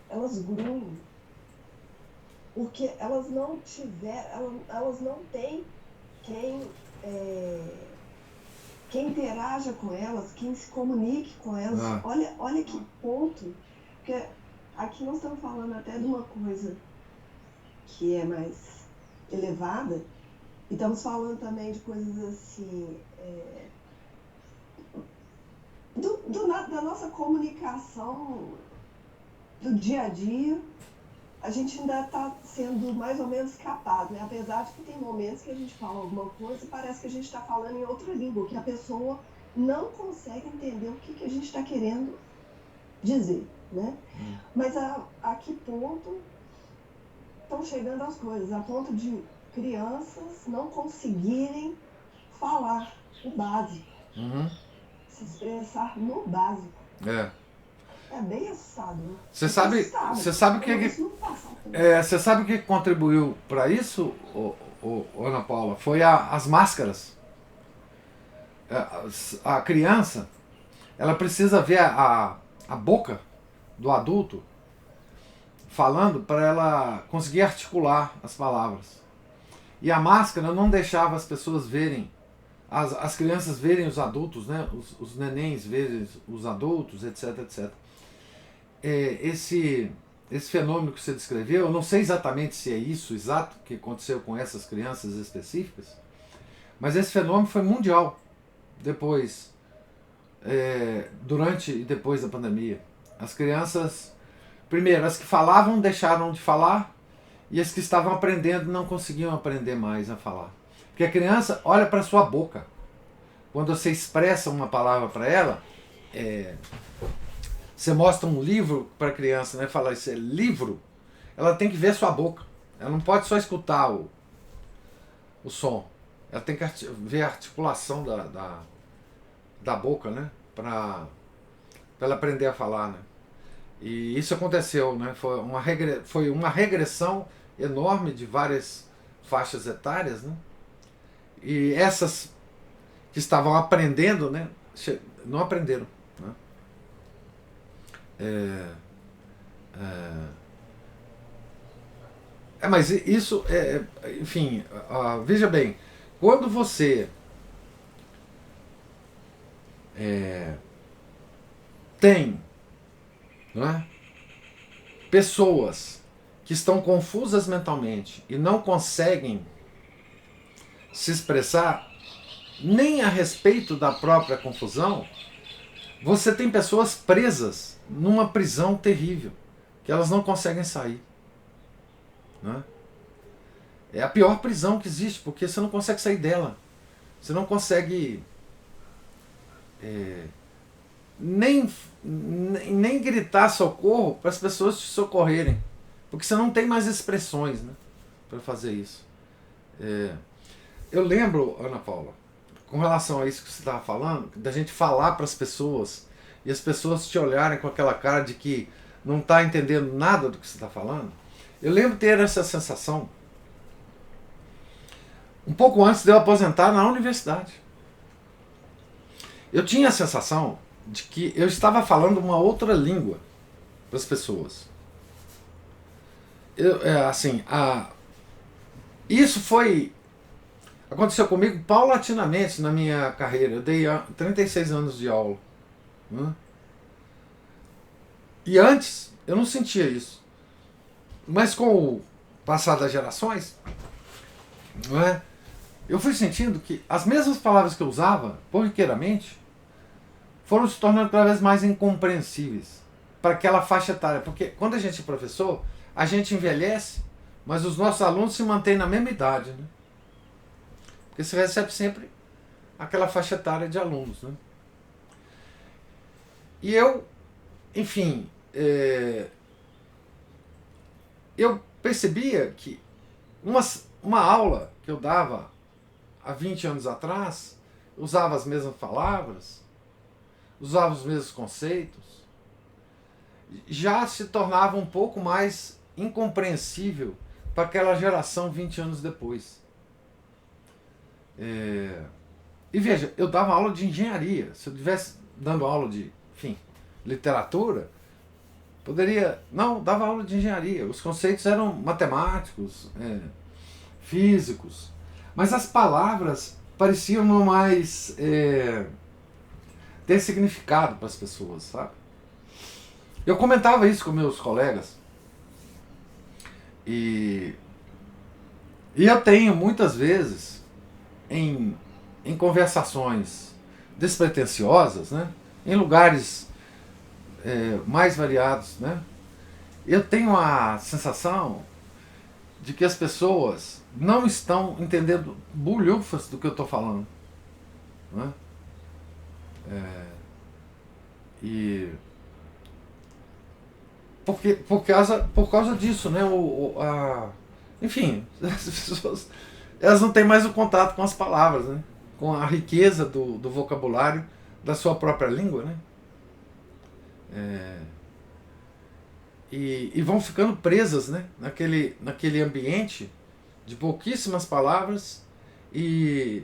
elas grunhem, porque elas não têm quem interaja com elas, quem se comunique com elas. Olha que ponto, porque aqui nós estamos falando até de uma coisa que é mais elevada, e estamos falando também de coisas assim, da nossa comunicação do dia a dia. A gente ainda está sendo mais ou menos capaz, né? Apesar de que tem momentos que a gente fala alguma coisa e parece que a gente está falando em outra língua, que a pessoa não consegue entender o que a gente está querendo dizer, né? Mas a que ponto estão chegando as coisas? A ponto de crianças não conseguirem falar o básico, se expressar no básico. É bem assustado, né? Você sabe o que contribuiu para isso, Ana Paula? Foi as máscaras. A criança, ela precisa ver a boca do adulto falando para ela conseguir articular as palavras. E a máscara não deixava as pessoas verem, as crianças verem os adultos, né? Os nenéns verem os adultos, etc, etc. Esse fenômeno que você descreveu, eu não sei exatamente se é isso exato que aconteceu com essas crianças específicas, mas esse fenômeno foi mundial depois, durante e depois da pandemia. As crianças, primeiro, as que falavam deixaram de falar, e as que estavam aprendendo não conseguiam aprender mais a falar. Porque a criança olha para a sua boca. Quando você expressa uma palavra para ela, você mostra um livro para a criança, né? Fala, isso é livro, ela tem que ver a sua boca. Ela não pode só escutar o som. Ela tem que ver a articulação da boca, né? Para ela aprender a falar, né? E isso aconteceu, né? Foi uma regressão enorme de várias faixas etárias, né? E essas que estavam aprendendo, né? Não aprenderam, né? Mas isso enfim, veja bem, quando você tem, não é, pessoas que estão confusas mentalmente e não conseguem se expressar nem a respeito da própria confusão, você tem pessoas presas numa prisão terrível, que elas não conseguem sair. Né? É a pior prisão que existe, porque você não consegue sair dela. Você não consegue nem gritar socorro para as pessoas te socorrerem, porque você não tem mais expressões, né, para fazer isso. Eu lembro, Ana Paula, com relação a isso que você estava falando, da gente falar para as pessoas e as pessoas te olharem com aquela cara de que não está entendendo nada do que você está falando. Eu lembro de ter essa sensação um pouco antes de eu aposentar na universidade. Eu tinha a sensação de que eu estava falando uma outra língua para as pessoas. Isso aconteceu comigo paulatinamente na minha carreira. Eu dei 36 anos de aula. Né? E antes eu não sentia isso. Mas com o passar das gerações, não é, eu fui sentindo que as mesmas palavras que eu usava, corriqueiramente, foram se tornando cada vez mais incompreensíveis para aquela faixa etária. Porque quando a gente é professor, a gente envelhece, mas os nossos alunos se mantêm na mesma idade. Né? Porque você recebe sempre aquela faixa etária de alunos. Né? E eu, enfim, eu percebia que uma aula que eu dava há 20 anos atrás, usava as mesmas palavras, usava os mesmos conceitos, já se tornava um pouco mais incompreensível para aquela geração 20 anos depois. E veja, eu dava aula de engenharia. Se eu estivesse dando aula de, enfim, literatura, poderia... Não, dava aula de engenharia. Os conceitos eram matemáticos, físicos, mas as palavras pareciam não mais ter significado para as pessoas, sabe? Eu comentava isso com meus colegas e eu tenho muitas vezes em conversações despretensiosas, né, em lugares mais variados, né, eu tenho a sensação de que as pessoas não estão entendendo bulhufas do que eu estou falando. Né? E por causa disso, né? Enfim, as pessoas elas não têm mais o contato com as palavras, né? Com a riqueza do vocabulário da sua própria língua, né? E vão ficando presas, né? naquele ambiente de pouquíssimas palavras e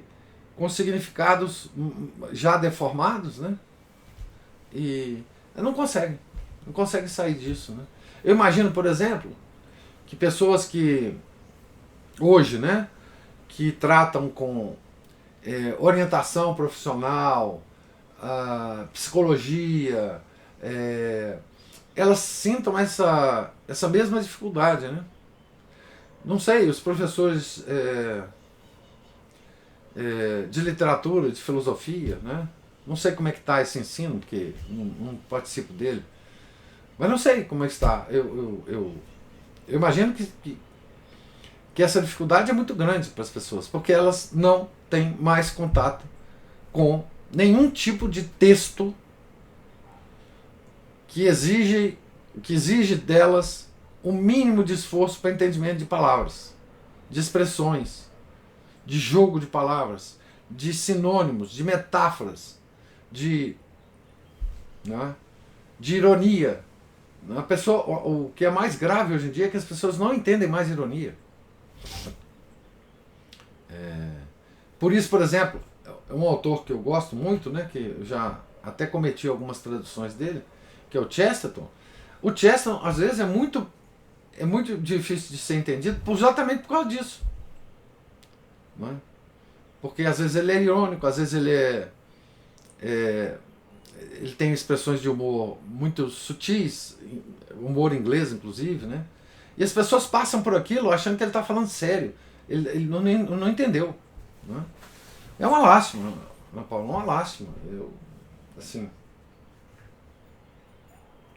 com significados já deformados, né? E não conseguem sair disso, né? Eu imagino, por exemplo, que pessoas que hoje, né, que tratam com orientação profissional, psicologia, elas sintam essa mesma dificuldade, né? Não sei, os professores de literatura, de filosofia, né? Não sei como é que está esse ensino, porque não participo dele, mas não sei como é que está. Eu imagino que essa dificuldade é muito grande para as pessoas, porque elas não têm mais contato com nenhum tipo de texto que exige delas um mínimo de esforço para entendimento de palavras, de expressões, de jogo de palavras, de sinônimos, de metáforas, né, de ironia. A pessoa, o que é mais grave hoje em dia é que as pessoas não entendem mais ironia. Por isso, por exemplo, um autor que eu gosto muito, né, que eu já até cometi algumas traduções dele, que é o Chesterton. O Chesterton, às vezes, é muito difícil de ser entendido exatamente por causa disso. Não é? Porque às vezes ele é irônico, às vezes ele tem expressões de humor muito sutis, humor inglês, inclusive, né? E as pessoas passam por aquilo achando que ele está falando sério. Ele não entendeu. Né? É uma lástima, Ana Paula, uma lástima. Assim,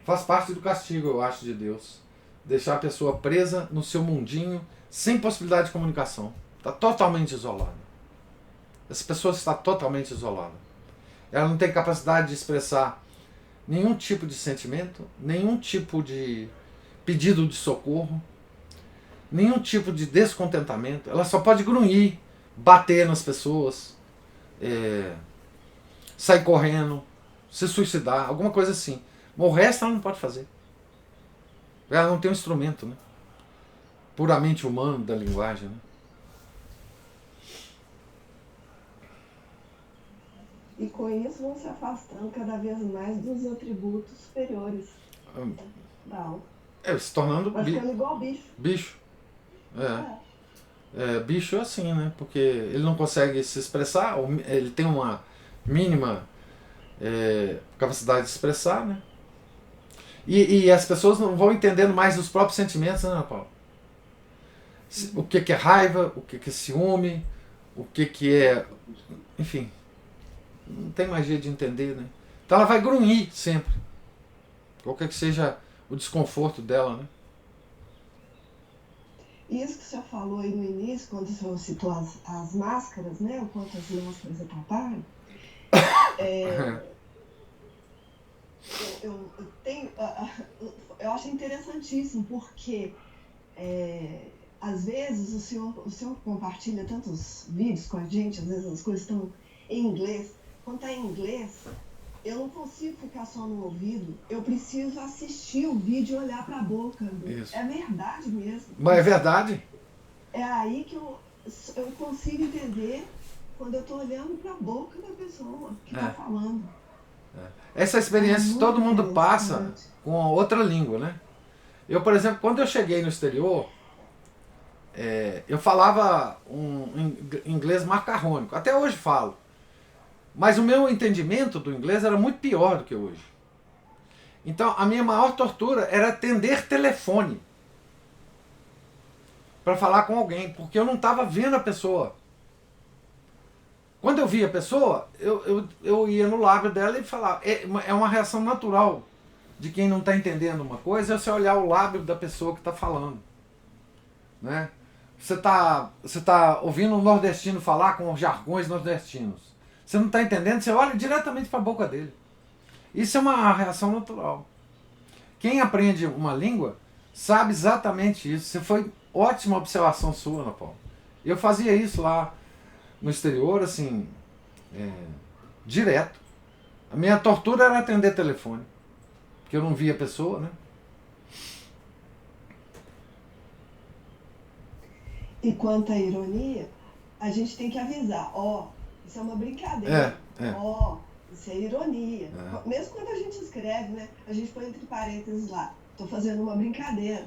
faz parte do castigo, eu acho, de Deus. Deixar a pessoa presa no seu mundinho, sem possibilidade de comunicação. Está totalmente isolada. Essa pessoa está totalmente isolada. Ela não tem capacidade de expressar nenhum tipo de sentimento, nenhum tipo de pedido de socorro, nenhum tipo de descontentamento. Ela só pode grunhir, bater nas pessoas, sair correndo, se suicidar, alguma coisa assim. Mas o resto ela não pode fazer. Ela não tem um instrumento, né, puramente humano da linguagem. Né? E com isso vão se afastando cada vez mais dos atributos superiores da alma. Se tornando vai ficando igual bicho. Bicho. Bicho é assim, né? Porque ele não consegue se expressar, ele tem uma mínima capacidade de expressar, né? E as pessoas não vão entendendo mais os próprios sentimentos, né, Ana Paula? O que é raiva, o que é ciúme, o que é... Enfim, não tem mais jeito de entender, né? Então ela vai grunhir sempre. Qualquer que seja o desconforto dela, né? Isso que o senhor falou aí no início, quando o senhor citou as máscaras, né? O quanto as máscaras atrapalham. Eu acho interessantíssimo, porque às vezes o senhor compartilha tantos vídeos com a gente, às vezes as coisas estão em inglês. Quando está em inglês, eu não consigo ficar só no ouvido, eu preciso assistir o vídeo e olhar para a boca. Isso. É verdade mesmo. Mas é verdade. É aí que eu consigo entender quando eu estou olhando para a boca da pessoa que está falando. Essa experiência todo mundo passa com outra língua, né? Eu, por exemplo, quando eu cheguei no exterior, eu falava um inglês macarrônico. Até hoje falo. Mas o meu entendimento do inglês era muito pior do que hoje. Então, a minha maior tortura era atender telefone para falar com alguém, porque eu não estava vendo a pessoa. Quando eu via a pessoa, eu ia no lábio dela e falava. É uma reação natural de quem não está entendendo uma coisa, é você olhar o lábio da pessoa que está falando. Né? Você tá ouvindo um nordestino falar com os jargões nordestinos. Você não está entendendo, você olha diretamente para a boca dele. Isso é uma reação natural. Quem aprende uma língua sabe exatamente isso. Você foi ótima observação sua, Ana Paula. Eu fazia isso lá no exterior, assim, direto. A minha tortura era atender telefone, porque eu não via a pessoa, né? E quanto à ironia, a gente tem que avisar, isso é uma brincadeira, isso é ironia. Mesmo quando a gente escreve, né, a gente põe entre parênteses lá, tô fazendo uma brincadeira.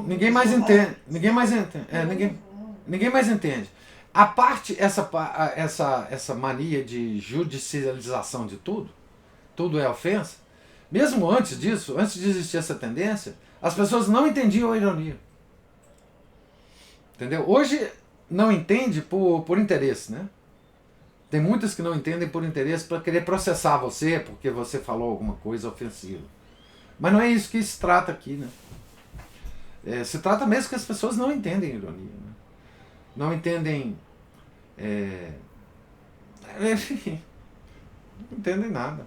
Ninguém mais entende. Ninguém mais entende. Ninguém mais entende. A parte, essa mania de judicialização de tudo é ofensa, mesmo antes disso, antes de existir essa tendência, as pessoas não entendiam a ironia. Entendeu? Hoje não entende por interesse, né? Tem muitas que não entendem por interesse para querer processar você porque você falou alguma coisa ofensiva. Mas não é isso que se trata aqui, né? Se trata mesmo que as pessoas não entendem ironia, né? Não entendem... não entendem nada,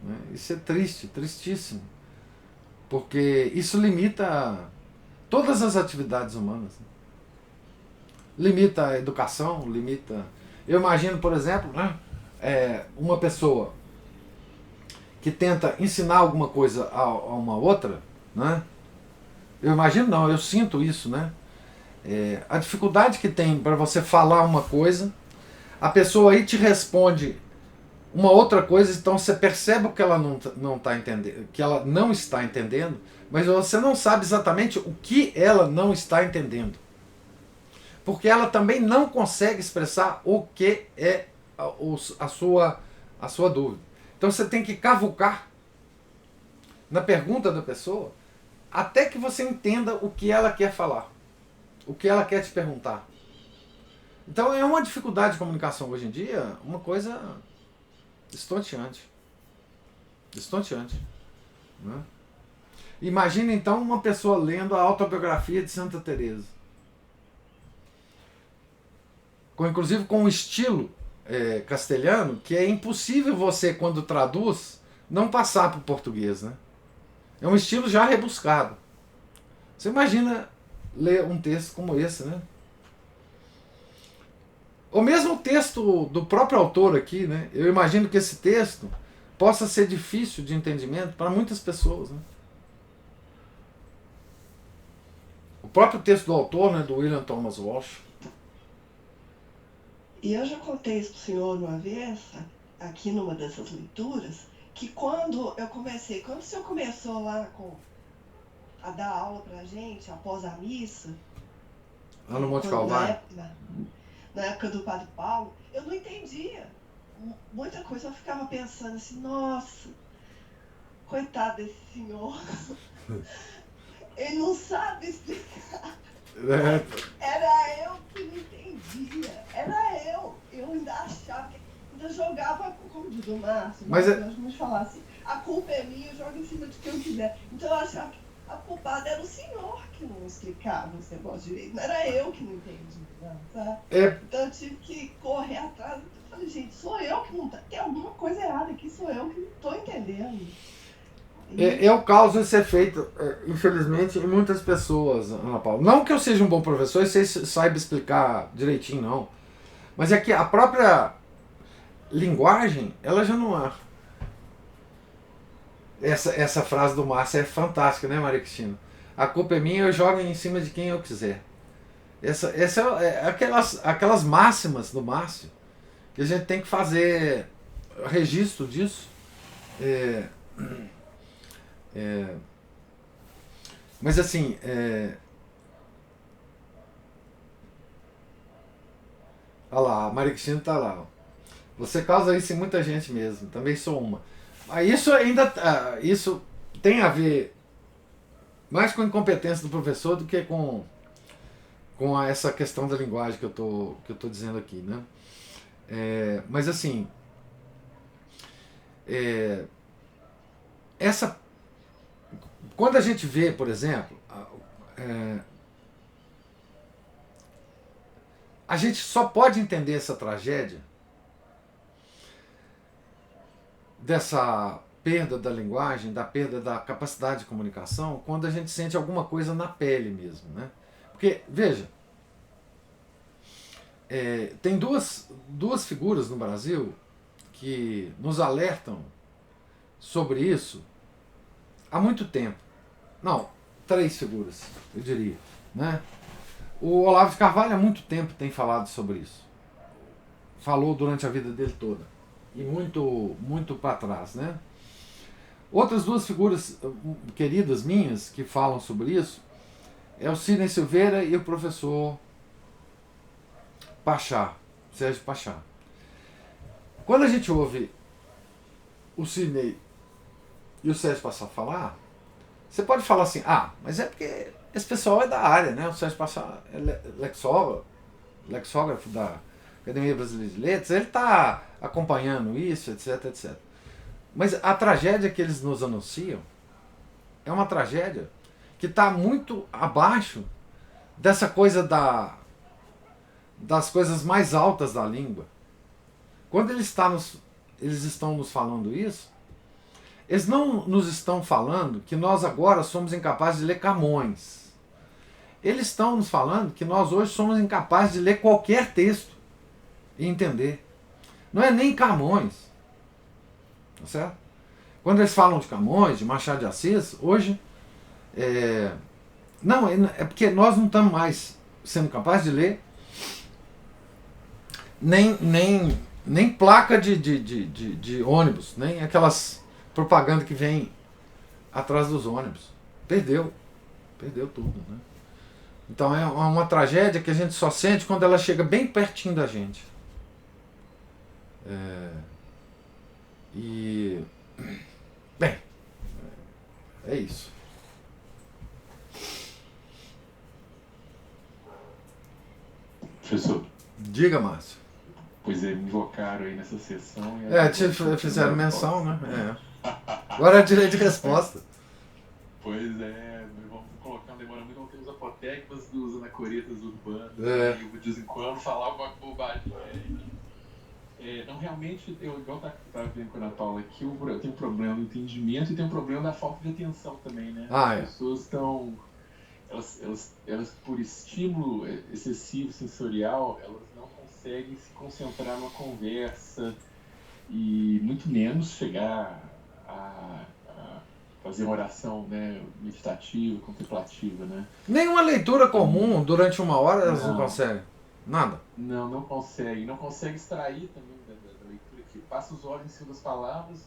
né? Isso é triste, tristíssimo. Porque isso limita todas as atividades humanas, né? Limita a educação, limita... Eu imagino, por exemplo, né, uma pessoa que tenta ensinar alguma coisa a uma outra, né? Eu imagino não, eu sinto isso, né? A dificuldade que tem para você falar uma coisa, a pessoa aí te responde uma outra coisa, então você percebe que ela não tá entendendo, que ela não está entendendo, mas você não sabe exatamente o que ela não está entendendo. Porque ela também não consegue expressar o que é a sua dúvida. Então você tem que cavucar na pergunta da pessoa até que você entenda o que ela quer falar, o que ela quer te perguntar. Então é uma dificuldade de comunicação hoje em dia, uma coisa estonteante. Estonteante. Né? Imagina então uma pessoa lendo a autobiografia de Santa Teresa. Inclusive com um estilo castelhano que é impossível você, quando traduz, não passar para o português, né? É um estilo já rebuscado. Você imagina ler um texto como esse, né? Ou mesmo o texto do próprio autor aqui, né? Eu imagino que esse texto possa ser difícil de entendimento para muitas pessoas, né? O próprio texto do autor, né, do William Thomas Walsh. E eu já contei isso para o senhor uma vez, aqui numa dessas leituras, que quando o senhor começou lá a dar aula para a gente, após a missa, lá no Monte Calvário, na época do Padre Paulo, eu não entendia muita coisa. Eu ficava pensando assim, nossa, coitado desse senhor, ele não sabe explicar. Era eu que não entendia. Era eu. Eu ainda achava que... Ainda jogava, como diz o Márcio, mas eu gosto muito de falar assim, a culpa é minha, eu jogo em cima de quem eu quiser. Então eu achava que a culpada era o senhor que não explicava esse negócio direito. Não era eu que não entendia, não, tá? Então eu tive que correr atrás. Eu falei, gente, sou eu que não... Tem alguma coisa errada aqui, sou eu que não estou entendendo. Eu causo esse efeito, infelizmente, em muitas pessoas, Ana Paula. Não que eu seja um bom professor e saiba explicar direitinho, não. Mas é que a própria linguagem, ela já não é. Essa frase do Márcio é fantástica, né, Maria Cristina? A culpa é minha, eu jogo em cima de quem eu quiser. Essa aquelas máximas do Márcio, que a gente tem que fazer registro disso. Mas assim, olha lá, a Maria Cristina está lá. Você causa isso em muita gente mesmo, também sou uma. Mas isso tem a ver mais com a incompetência do professor do que com essa questão da linguagem que eu tô dizendo aqui, né? Mas assim, quando a gente vê, por exemplo, a gente só pode entender essa tragédia dessa perda da linguagem, da perda da capacidade de comunicação, quando a gente sente alguma coisa na pele mesmo, né? Porque, veja, tem duas figuras no Brasil que nos alertam sobre isso há muito tempo. Não, 3 figuras, eu diria, né? O Olavo de Carvalho há muito tempo tem falado sobre isso. Falou durante a vida dele toda. E muito para trás, né? Outras duas figuras queridas minhas que falam sobre isso é o Sidney Silveira e o professor Pachá, Sérgio Pachá. Quando a gente ouve o Sidney e o Sérgio Pachá falar, você pode falar assim, mas é porque esse pessoal é da área, né? O Sérgio Pachá é lexógrafo da Academia Brasileira de Letras, ele está acompanhando isso, etc, etc. Mas a tragédia que eles nos anunciam é uma tragédia que está muito abaixo dessa coisa das coisas mais altas da língua. Quando eles estão nos falando isso, eles não nos estão falando que nós agora somos incapazes de ler Camões. Eles estão nos falando que nós hoje somos incapazes de ler qualquer texto e entender. Não é nem Camões. Tá certo? Quando eles falam de Camões, de Machado de Assis, hoje não, é porque nós não estamos mais sendo capazes de ler nem placa de ônibus, nem aquelas propaganda que vem atrás dos ônibus. Perdeu tudo, né? Então é uma tragédia que a gente só sente quando ela chega bem pertinho da gente. Bem, é isso. Professor. Diga, Márcio. Pois é, me invocaram aí nessa sessão. Fizeram menção, né? Agora é direito de resposta. Pois é, vamos colocar um demora muito, vamos ter os apotegmas dos anacoretas urbanos. E de vez em quando falar alguma bobagem. Não, realmente, eu igual estava vendo com a Ana Paula aqui, eu tenho um problema do entendimento e tem um problema da falta de atenção também, né? As pessoas estão... Elas, por estímulo excessivo sensorial, elas não conseguem se concentrar numa conversa e muito menos chegar a fazer uma oração, né, meditativa, contemplativa, né? Nenhuma leitura comum durante uma hora elas não conseguem. Nada. Não consegue. Não consegue extrair também da leitura, que passa os olhos em cima das palavras,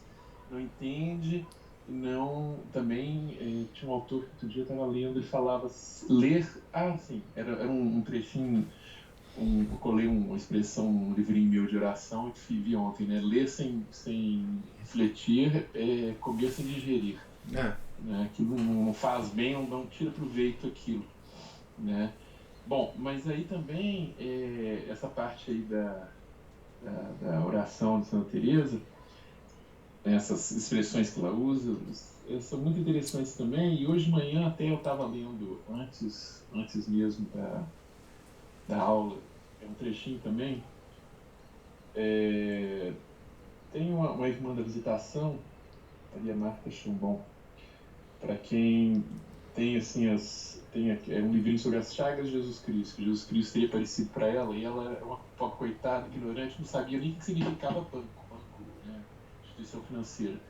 não entende. Não, também tinha um autor que outro dia eu estava lendo, ele falava ler, era um trechinho, eu colei uma expressão, um livrinho meu de oração que vi ontem, né? Ler sem refletir é comer sem digerir. Né? Aquilo não faz bem, não tira proveito aquilo, né? Bom, mas aí também essa parte aí da oração de Santa Teresa, essas expressões que ela usa, são muito interessantes também. E hoje de manhã até eu estava lendo, antes mesmo da aula, um trechinho também. Tem uma irmã da Visitação, Maria Marta Chumbon, para quem tem assim é um livrinho sobre as chagas de Jesus Cristo, que Jesus Cristo teria aparecido para ela, e ela é uma coitada, ignorante, não sabia nem o que significava banco, né? Instituição financeira.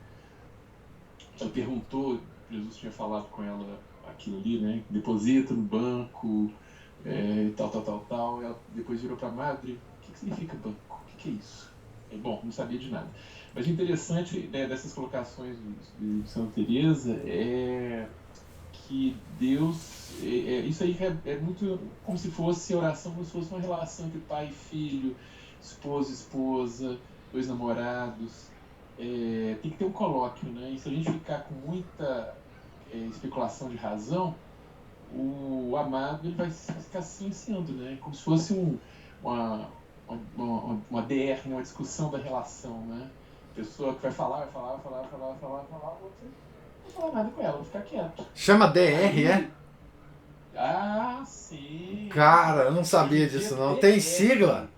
Ela perguntou, Jesus tinha falado com ela aquilo ali, né? Deposita no banco, tal. Ela depois virou para a madre: o que significa banco? O que é isso? Bom, não sabia de nada. Mas o interessante, né, dessas colocações de Santa Teresa é que Deus, isso aí é muito como se fosse oração, como se fosse uma relação entre pai e filho, esposo e esposa, dois namorados. Tem que ter um colóquio, né? E se a gente ficar com muita especulação de razão, o amado ele vai ficar silenciando, né? Como se fosse uma DR, uma discussão da relação, né? A pessoa que vai falar, a outra não vai falar nada com ela, vai ficar quieto. Chama DR, Sim. Cara, eu não sabia disso não. Tem sigla?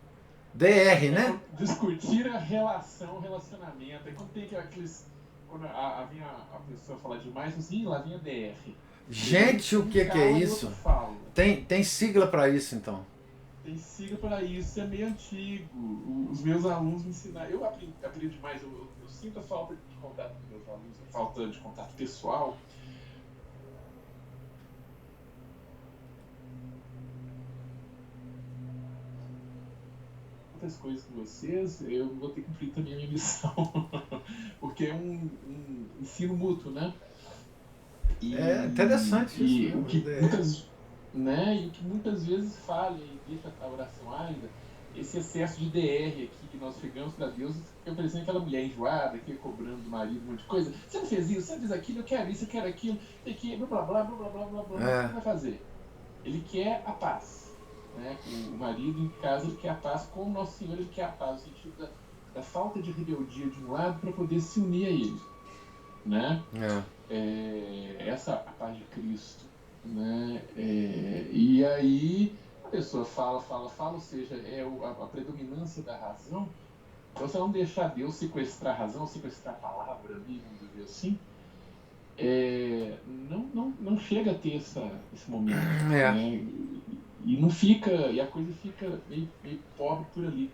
DR, né? Discutir a relação, o relacionamento. Aí quando tem aqueles... Quando vinha a pessoa falar demais, assim, lá vinha DR. Gente, o que é isso? Tem sigla para isso, então? Tem sigla para isso, é meio antigo. Os meus alunos me ensinaram. Eu aprendi demais, eu sinto a falta de contato com meus alunos, a falta de contato pessoal. Outras coisas com vocês, eu vou ter que cumprir também a minha missão. porque é um ensino mútuo, né? É interessante isso. E o que muitas, né? E o que muitas vezes falha e deixa a oração árida, esse excesso de DR aqui que nós chegamos para Deus, eu parecendo aquela mulher enjoada que ia cobrando do marido um monte de coisa. Você não fez isso, você não fez aquilo, eu quero isso, eu quero aquilo, tem que blá blá blá blá blá blá blá. O que ele vai fazer? Ele quer a paz. Né? O marido em casa, ele quer a paz, como Nosso Senhor, ele quer a paz, no sentido da falta de rebeldia de um lado para poder se unir a ele, né? Essa a paz de Cristo, né? E aí a pessoa fala, ou seja, a predominância da razão. Então, se ela não deixar Deus sequestrar a razão, sequestrar a palavra ali, vamos dizer assim, não chega a ter esse momento, né? E não fica, e a coisa fica meio pobre por ali.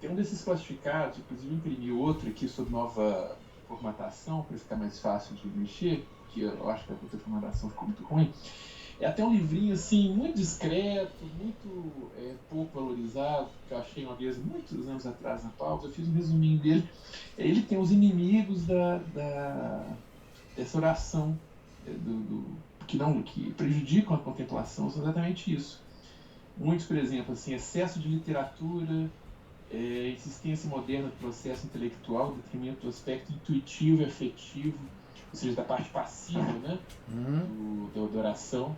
Tem um desses classificados, inclusive eu imprimi outro aqui sobre nova formatação, para ficar mais fácil de mexer, que eu acho que a outra formatação ficou muito ruim. É até um livrinho assim, muito discreto, muito pouco valorizado, que eu achei uma vez, muitos anos atrás na pauta. Eu fiz um resuminho dele. Ele tem os inimigos dessa oração, que prejudicam a contemplação, são exatamente isso. Muitos, por exemplo, assim, excesso de literatura, insistência moderna do processo intelectual, detrimento do aspecto intuitivo e afetivo, ou seja, da parte passiva, né, da oração.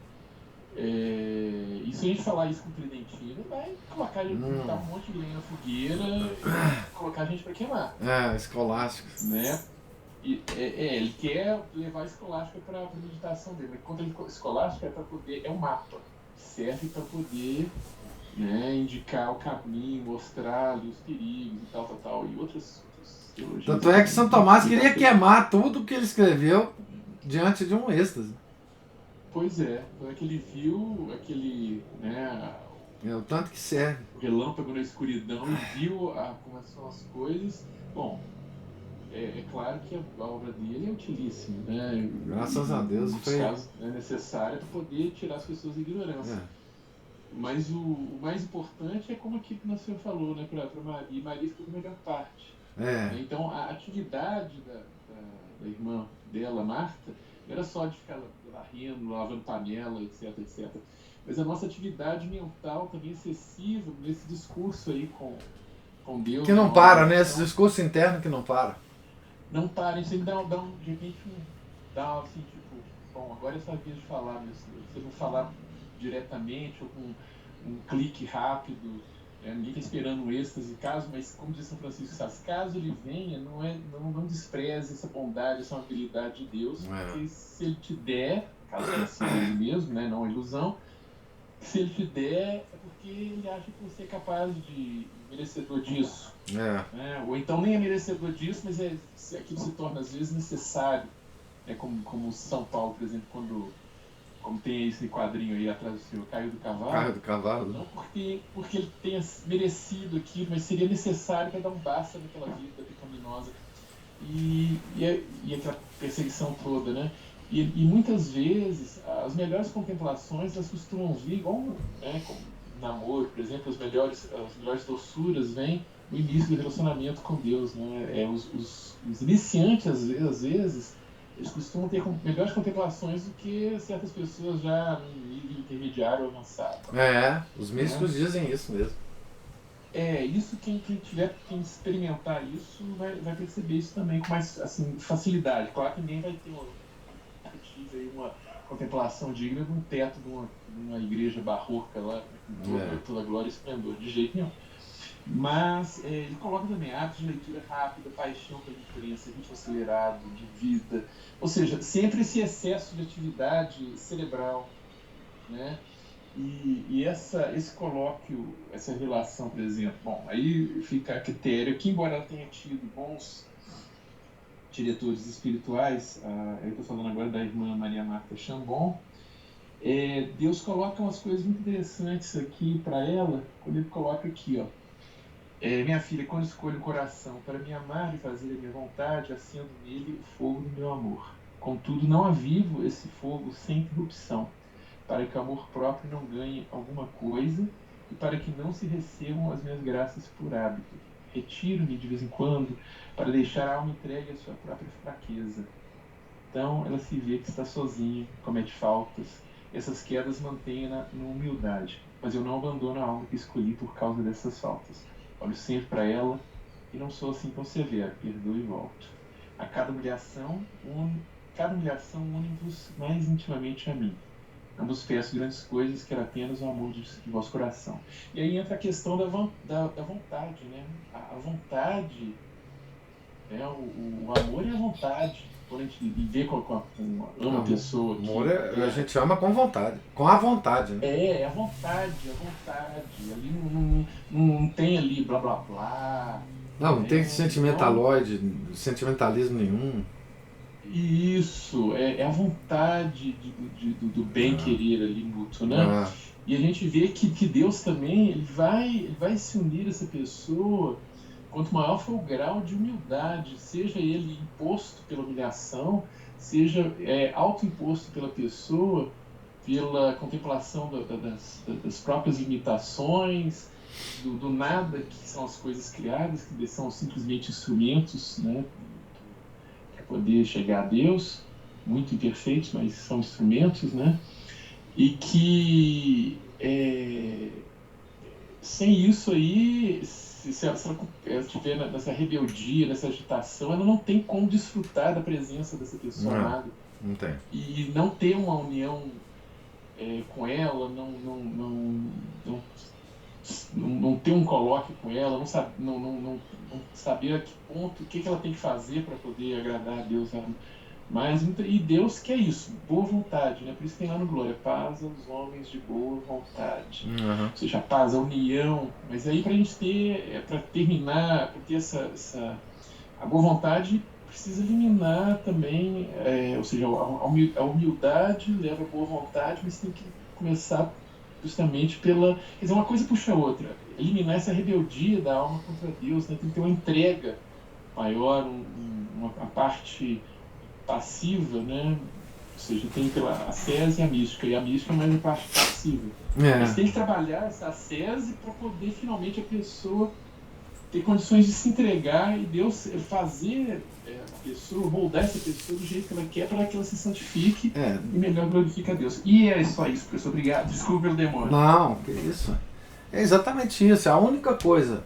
E se a gente falar isso com o tridentina, vai colocar botar um monte de lenha na fogueira e colocar a gente para queimar. Escolásticos. Né? Ele quer levar a escolástica para a meditação dele, mas quando ele escolástica é um mapa, serve para poder, né, indicar o caminho, mostrar ali os perigos e tal, e outras teologias. Tanto é que São Tomás queria queimar tudo que ele escreveu diante de um êxtase. Pois é, foi que ele viu aquele, né, o tanto que serve. O relâmpago na escuridão e viu como são as coisas. Bom, é claro que a obra dele é utilíssima, né? Graças a Deus. Em casos é necessária para poder tirar as pessoas da ignorância. Mas o mais importante é como aquilo que o senhor falou, né, para Maria. E Maria ficou com a melhor parte. Então, a atividade da irmã dela, Marta, não era só de ficar varrendo, lavando panela, etc, etc. Mas a nossa atividade mental também excessiva nesse discurso aí com Deus. Que não para, né? Esse discurso interno que não para. Não para, isso aí de repente dá assim, tipo, bom, agora é sua vez de falar, mas você não falar diretamente ou com um clique rápido, ninguém está esperando um êxtase, mas como diz São Francisco de Sales, caso ele venha, não despreze essa bondade, essa amabilidade de Deus, porque se ele te der, caso tenha sido ele mesmo, né, não é ilusão, se ele te der é porque ele acha que você é capaz de merecedor disso. Ou então nem é merecedor disso, mas aquilo se torna às vezes necessário. Como São Paulo, por exemplo, como tem esse quadrinho aí atrás do senhor, caiu do cavalo. Caiu do cavalo. Não porque ele tenha merecido aquilo, mas seria necessário para dar um basta naquela vida pecaminosa. E aquela perseguição toda, né? E muitas vezes as melhores contemplações elas costumam vir, como namoro, por exemplo, as melhores doçuras vêm no início do relacionamento com Deus, né? Os iniciantes às vezes eles costumam ter melhores contemplações do que certas pessoas já no nível intermediário ou avançado. Os místicos dizem isso mesmo. Isso quem experimentar isso vai perceber isso também com mais assim, facilidade. Claro que ninguém vai ter uma contemplação digna de um teto de uma igreja barroca lá, com toda a glória e esplendor, de jeito nenhum. Mas ele coloca também hábitos de leitura rápida, paixão pela imprensa, ritmo acelerado, de vida. Ou seja, sempre esse excesso de atividade cerebral, né? E esse colóquio, essa relação, por exemplo, bom, aí fica a critério que, embora ela tenha tido bons diretores espirituais, eu estou falando agora da irmã Maria Marta Chambon, Deus coloca umas coisas muito interessantes aqui para ela, quando ele coloca aqui, minha filha, quando escolho o coração para me amar e fazer a minha vontade, acendo nele o fogo do meu amor. Contudo, não avivo esse fogo sem interrupção, para que o amor próprio não ganhe alguma coisa e para que não se recebam as minhas graças por hábito. retiro-me de vez em quando para deixar a alma entregue à sua própria fraqueza. Então ela se vê que está sozinha, comete faltas. Essas quedas mantêm-na na humildade, mas eu não abandono a alma que escolhi por causa dessas faltas. Olho sempre para ela e não sou assim tão severo, perdoo e volto. A cada humilhação une-vos mais intimamente a mim. Não vos peço grandes coisas, quero apenas o amor de vosso coração. E aí entra a questão da vontade, né? A vontade, né? O amor é a vontade. Quando a gente vê ama a pessoa. Amor a gente ama com vontade. Com a vontade, né? É a vontade. Ali não tem ali blá blá blá. Não tem sentimentalismo nenhum. Isso, é a vontade do bem querer ali mútuo, né? E a gente vê que Deus também ele vai se unir a essa pessoa quanto maior for o grau de humildade, seja ele imposto pela humilhação, seja autoimposto pela pessoa, pela contemplação das próprias limitações, do nada que são as coisas criadas, que são simplesmente instrumentos, né, para poder chegar a Deus, muito imperfeitos, mas são instrumentos, né, e que sem isso aí, se ela estiver nessa rebeldia, nessa agitação, ela não tem como desfrutar da presença dessa pessoa amada. Não tem. E não ter uma união com ela, não ter um coloque com ela, não saber a que ponto, o que ela tem que fazer para poder agradar a Deus. E Deus quer isso, boa vontade, né? Por isso tem lá no Glória, paz aos homens de boa vontade. Uhum. Ou seja, a paz, a união. Mas aí para a gente ter, para terminar, para ter a boa vontade, precisa eliminar também, ou seja, a humildade leva a boa vontade, mas tem que começar justamente quer dizer, uma coisa puxa a outra. Eliminar essa rebeldia da alma contra Deus, né? Tem que ter uma entrega maior, uma parte passiva, né? Ou seja, tem a ascese e a mística é mais a parte passiva. Mas tem que trabalhar essa ascese para poder finalmente a pessoa ter condições de se entregar e Deus fazer a pessoa, moldar essa pessoa do jeito que ela quer para que ela se santifique e melhor glorifique a Deus. E é só isso, professor. Obrigado. Desculpa pelo demora. Não, que isso. É exatamente isso. A única coisa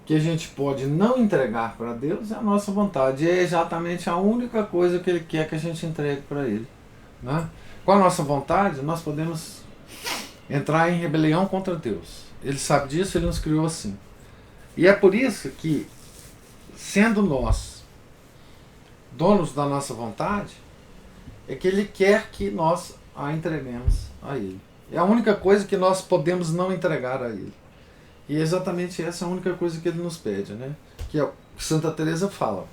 que a gente pode não entregar para Deus é a nossa vontade. É exatamente a única coisa que Ele quer que a gente entregue para Ele. Né? Com a nossa vontade, nós podemos entrar em rebelião contra Deus. Ele sabe disso, Ele nos criou assim. E é por isso que, sendo nós donos da nossa vontade, é que Ele quer que nós a entreguemos a Ele. É a única coisa que nós podemos não entregar a Ele. E é exatamente essa a única coisa que Ele nos pede, né? Que é o que Santa Teresa fala.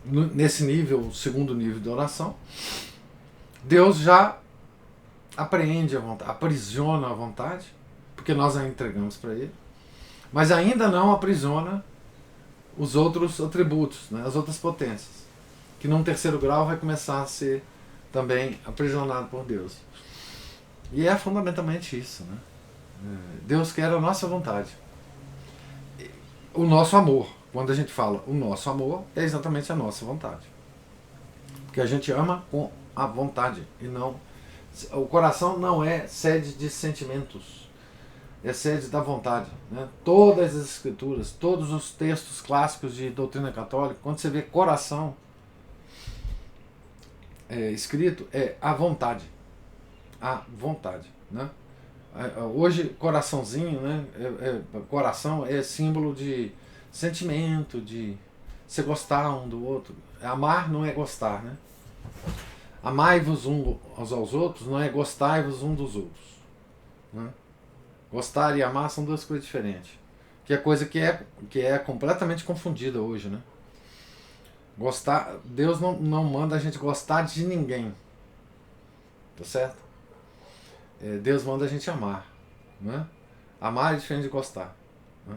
Nesse nível, o segundo nível de oração, Deus já apreende a vontade, aprisiona a vontade, porque nós a entregamos para Ele, mas ainda não aprisiona os outros atributos, né? As outras potências, que num terceiro grau vai começar a ser também aprisionado por Deus. E é fundamentalmente isso, né? Deus quer a nossa vontade. O nosso amor. Quando a gente fala o nosso amor, é exatamente a nossa vontade. Porque a gente ama com a vontade e não... O coração não é sede de sentimentos, é sede da vontade, né? Todas as escrituras, todos os textos clássicos de doutrina católica, quando você vê coração escrito, é a vontade. A vontade, né? Hoje, coraçãozinho, né? Coração é símbolo de sentimento, de se gostar um do outro. Amar não é gostar, né? Amai-vos uns aos outros não é gostai-vos um dos outros, né? Gostar e amar são duas coisas diferentes. Que é coisa que é completamente confundida hoje, né? Gostar, Deus não manda a gente gostar de ninguém, tá certo? Deus manda a gente amar, né? Amar é diferente de gostar, né?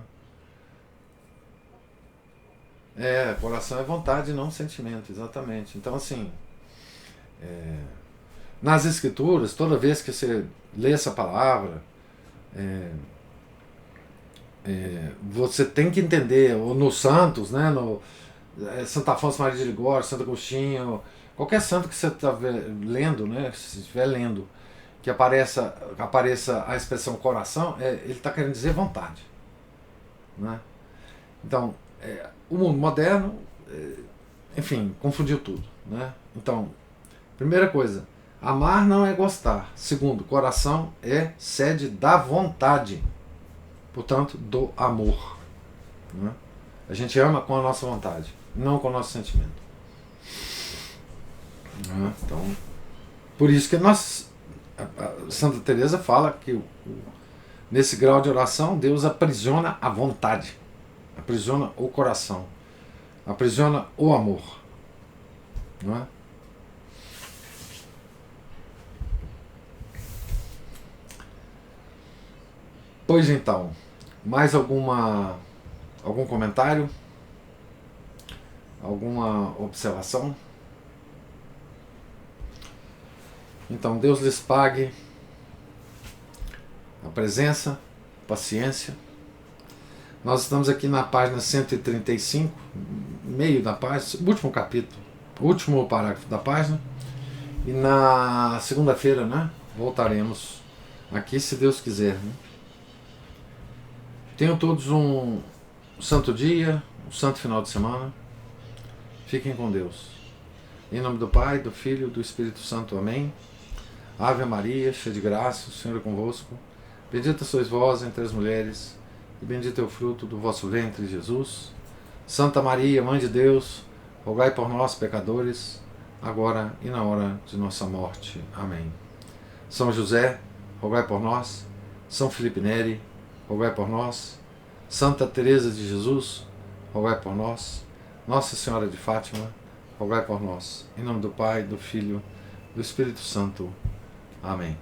Coração é vontade, não sentimento, exatamente. Então, assim, nas escrituras, toda vez que você lê essa palavra, você tem que entender, ou no Santos, né, no Santo Afonso Maria de Ligório, Santo Agostinho, qualquer santo que você está lendo, né, se estiver lendo, que apareça a expressão coração, ele está querendo dizer vontade. Né? Então, o mundo moderno, enfim, confundiu tudo. Né? Então, primeira coisa, amar não é gostar. Segundo, coração é sede da vontade. Portanto, do amor. Né? A gente ama com a nossa vontade, não com o nosso sentimento. Né? Então, por isso que Santa Teresa fala que nesse grau de oração Deus aprisiona a vontade, aprisiona o coração, aprisiona o amor. Não é? Pois então, mais algum comentário? Alguma observação? Então, Deus lhes pague a presença, paciência. Nós estamos aqui na página 135, meio da página, último capítulo, último parágrafo da página. E na segunda-feira, né, voltaremos aqui, se Deus quiser. Né? Tenham todos um santo dia, um santo final de semana. Fiquem com Deus. Em nome do Pai, do Filho e do Espírito Santo. Amém. Ave Maria, cheia de graça, o Senhor é convosco. Bendita sois vós entre as mulheres, e bendito é o fruto do vosso ventre, Jesus. Santa Maria, Mãe de Deus, rogai por nós, pecadores, agora e na hora de nossa morte. Amém. São José, rogai por nós. São Felipe Neri, rogai por nós. Santa Teresa de Jesus, rogai por nós. Nossa Senhora de Fátima, rogai por nós. Em nome do Pai, do Filho e do Espírito Santo. Amém.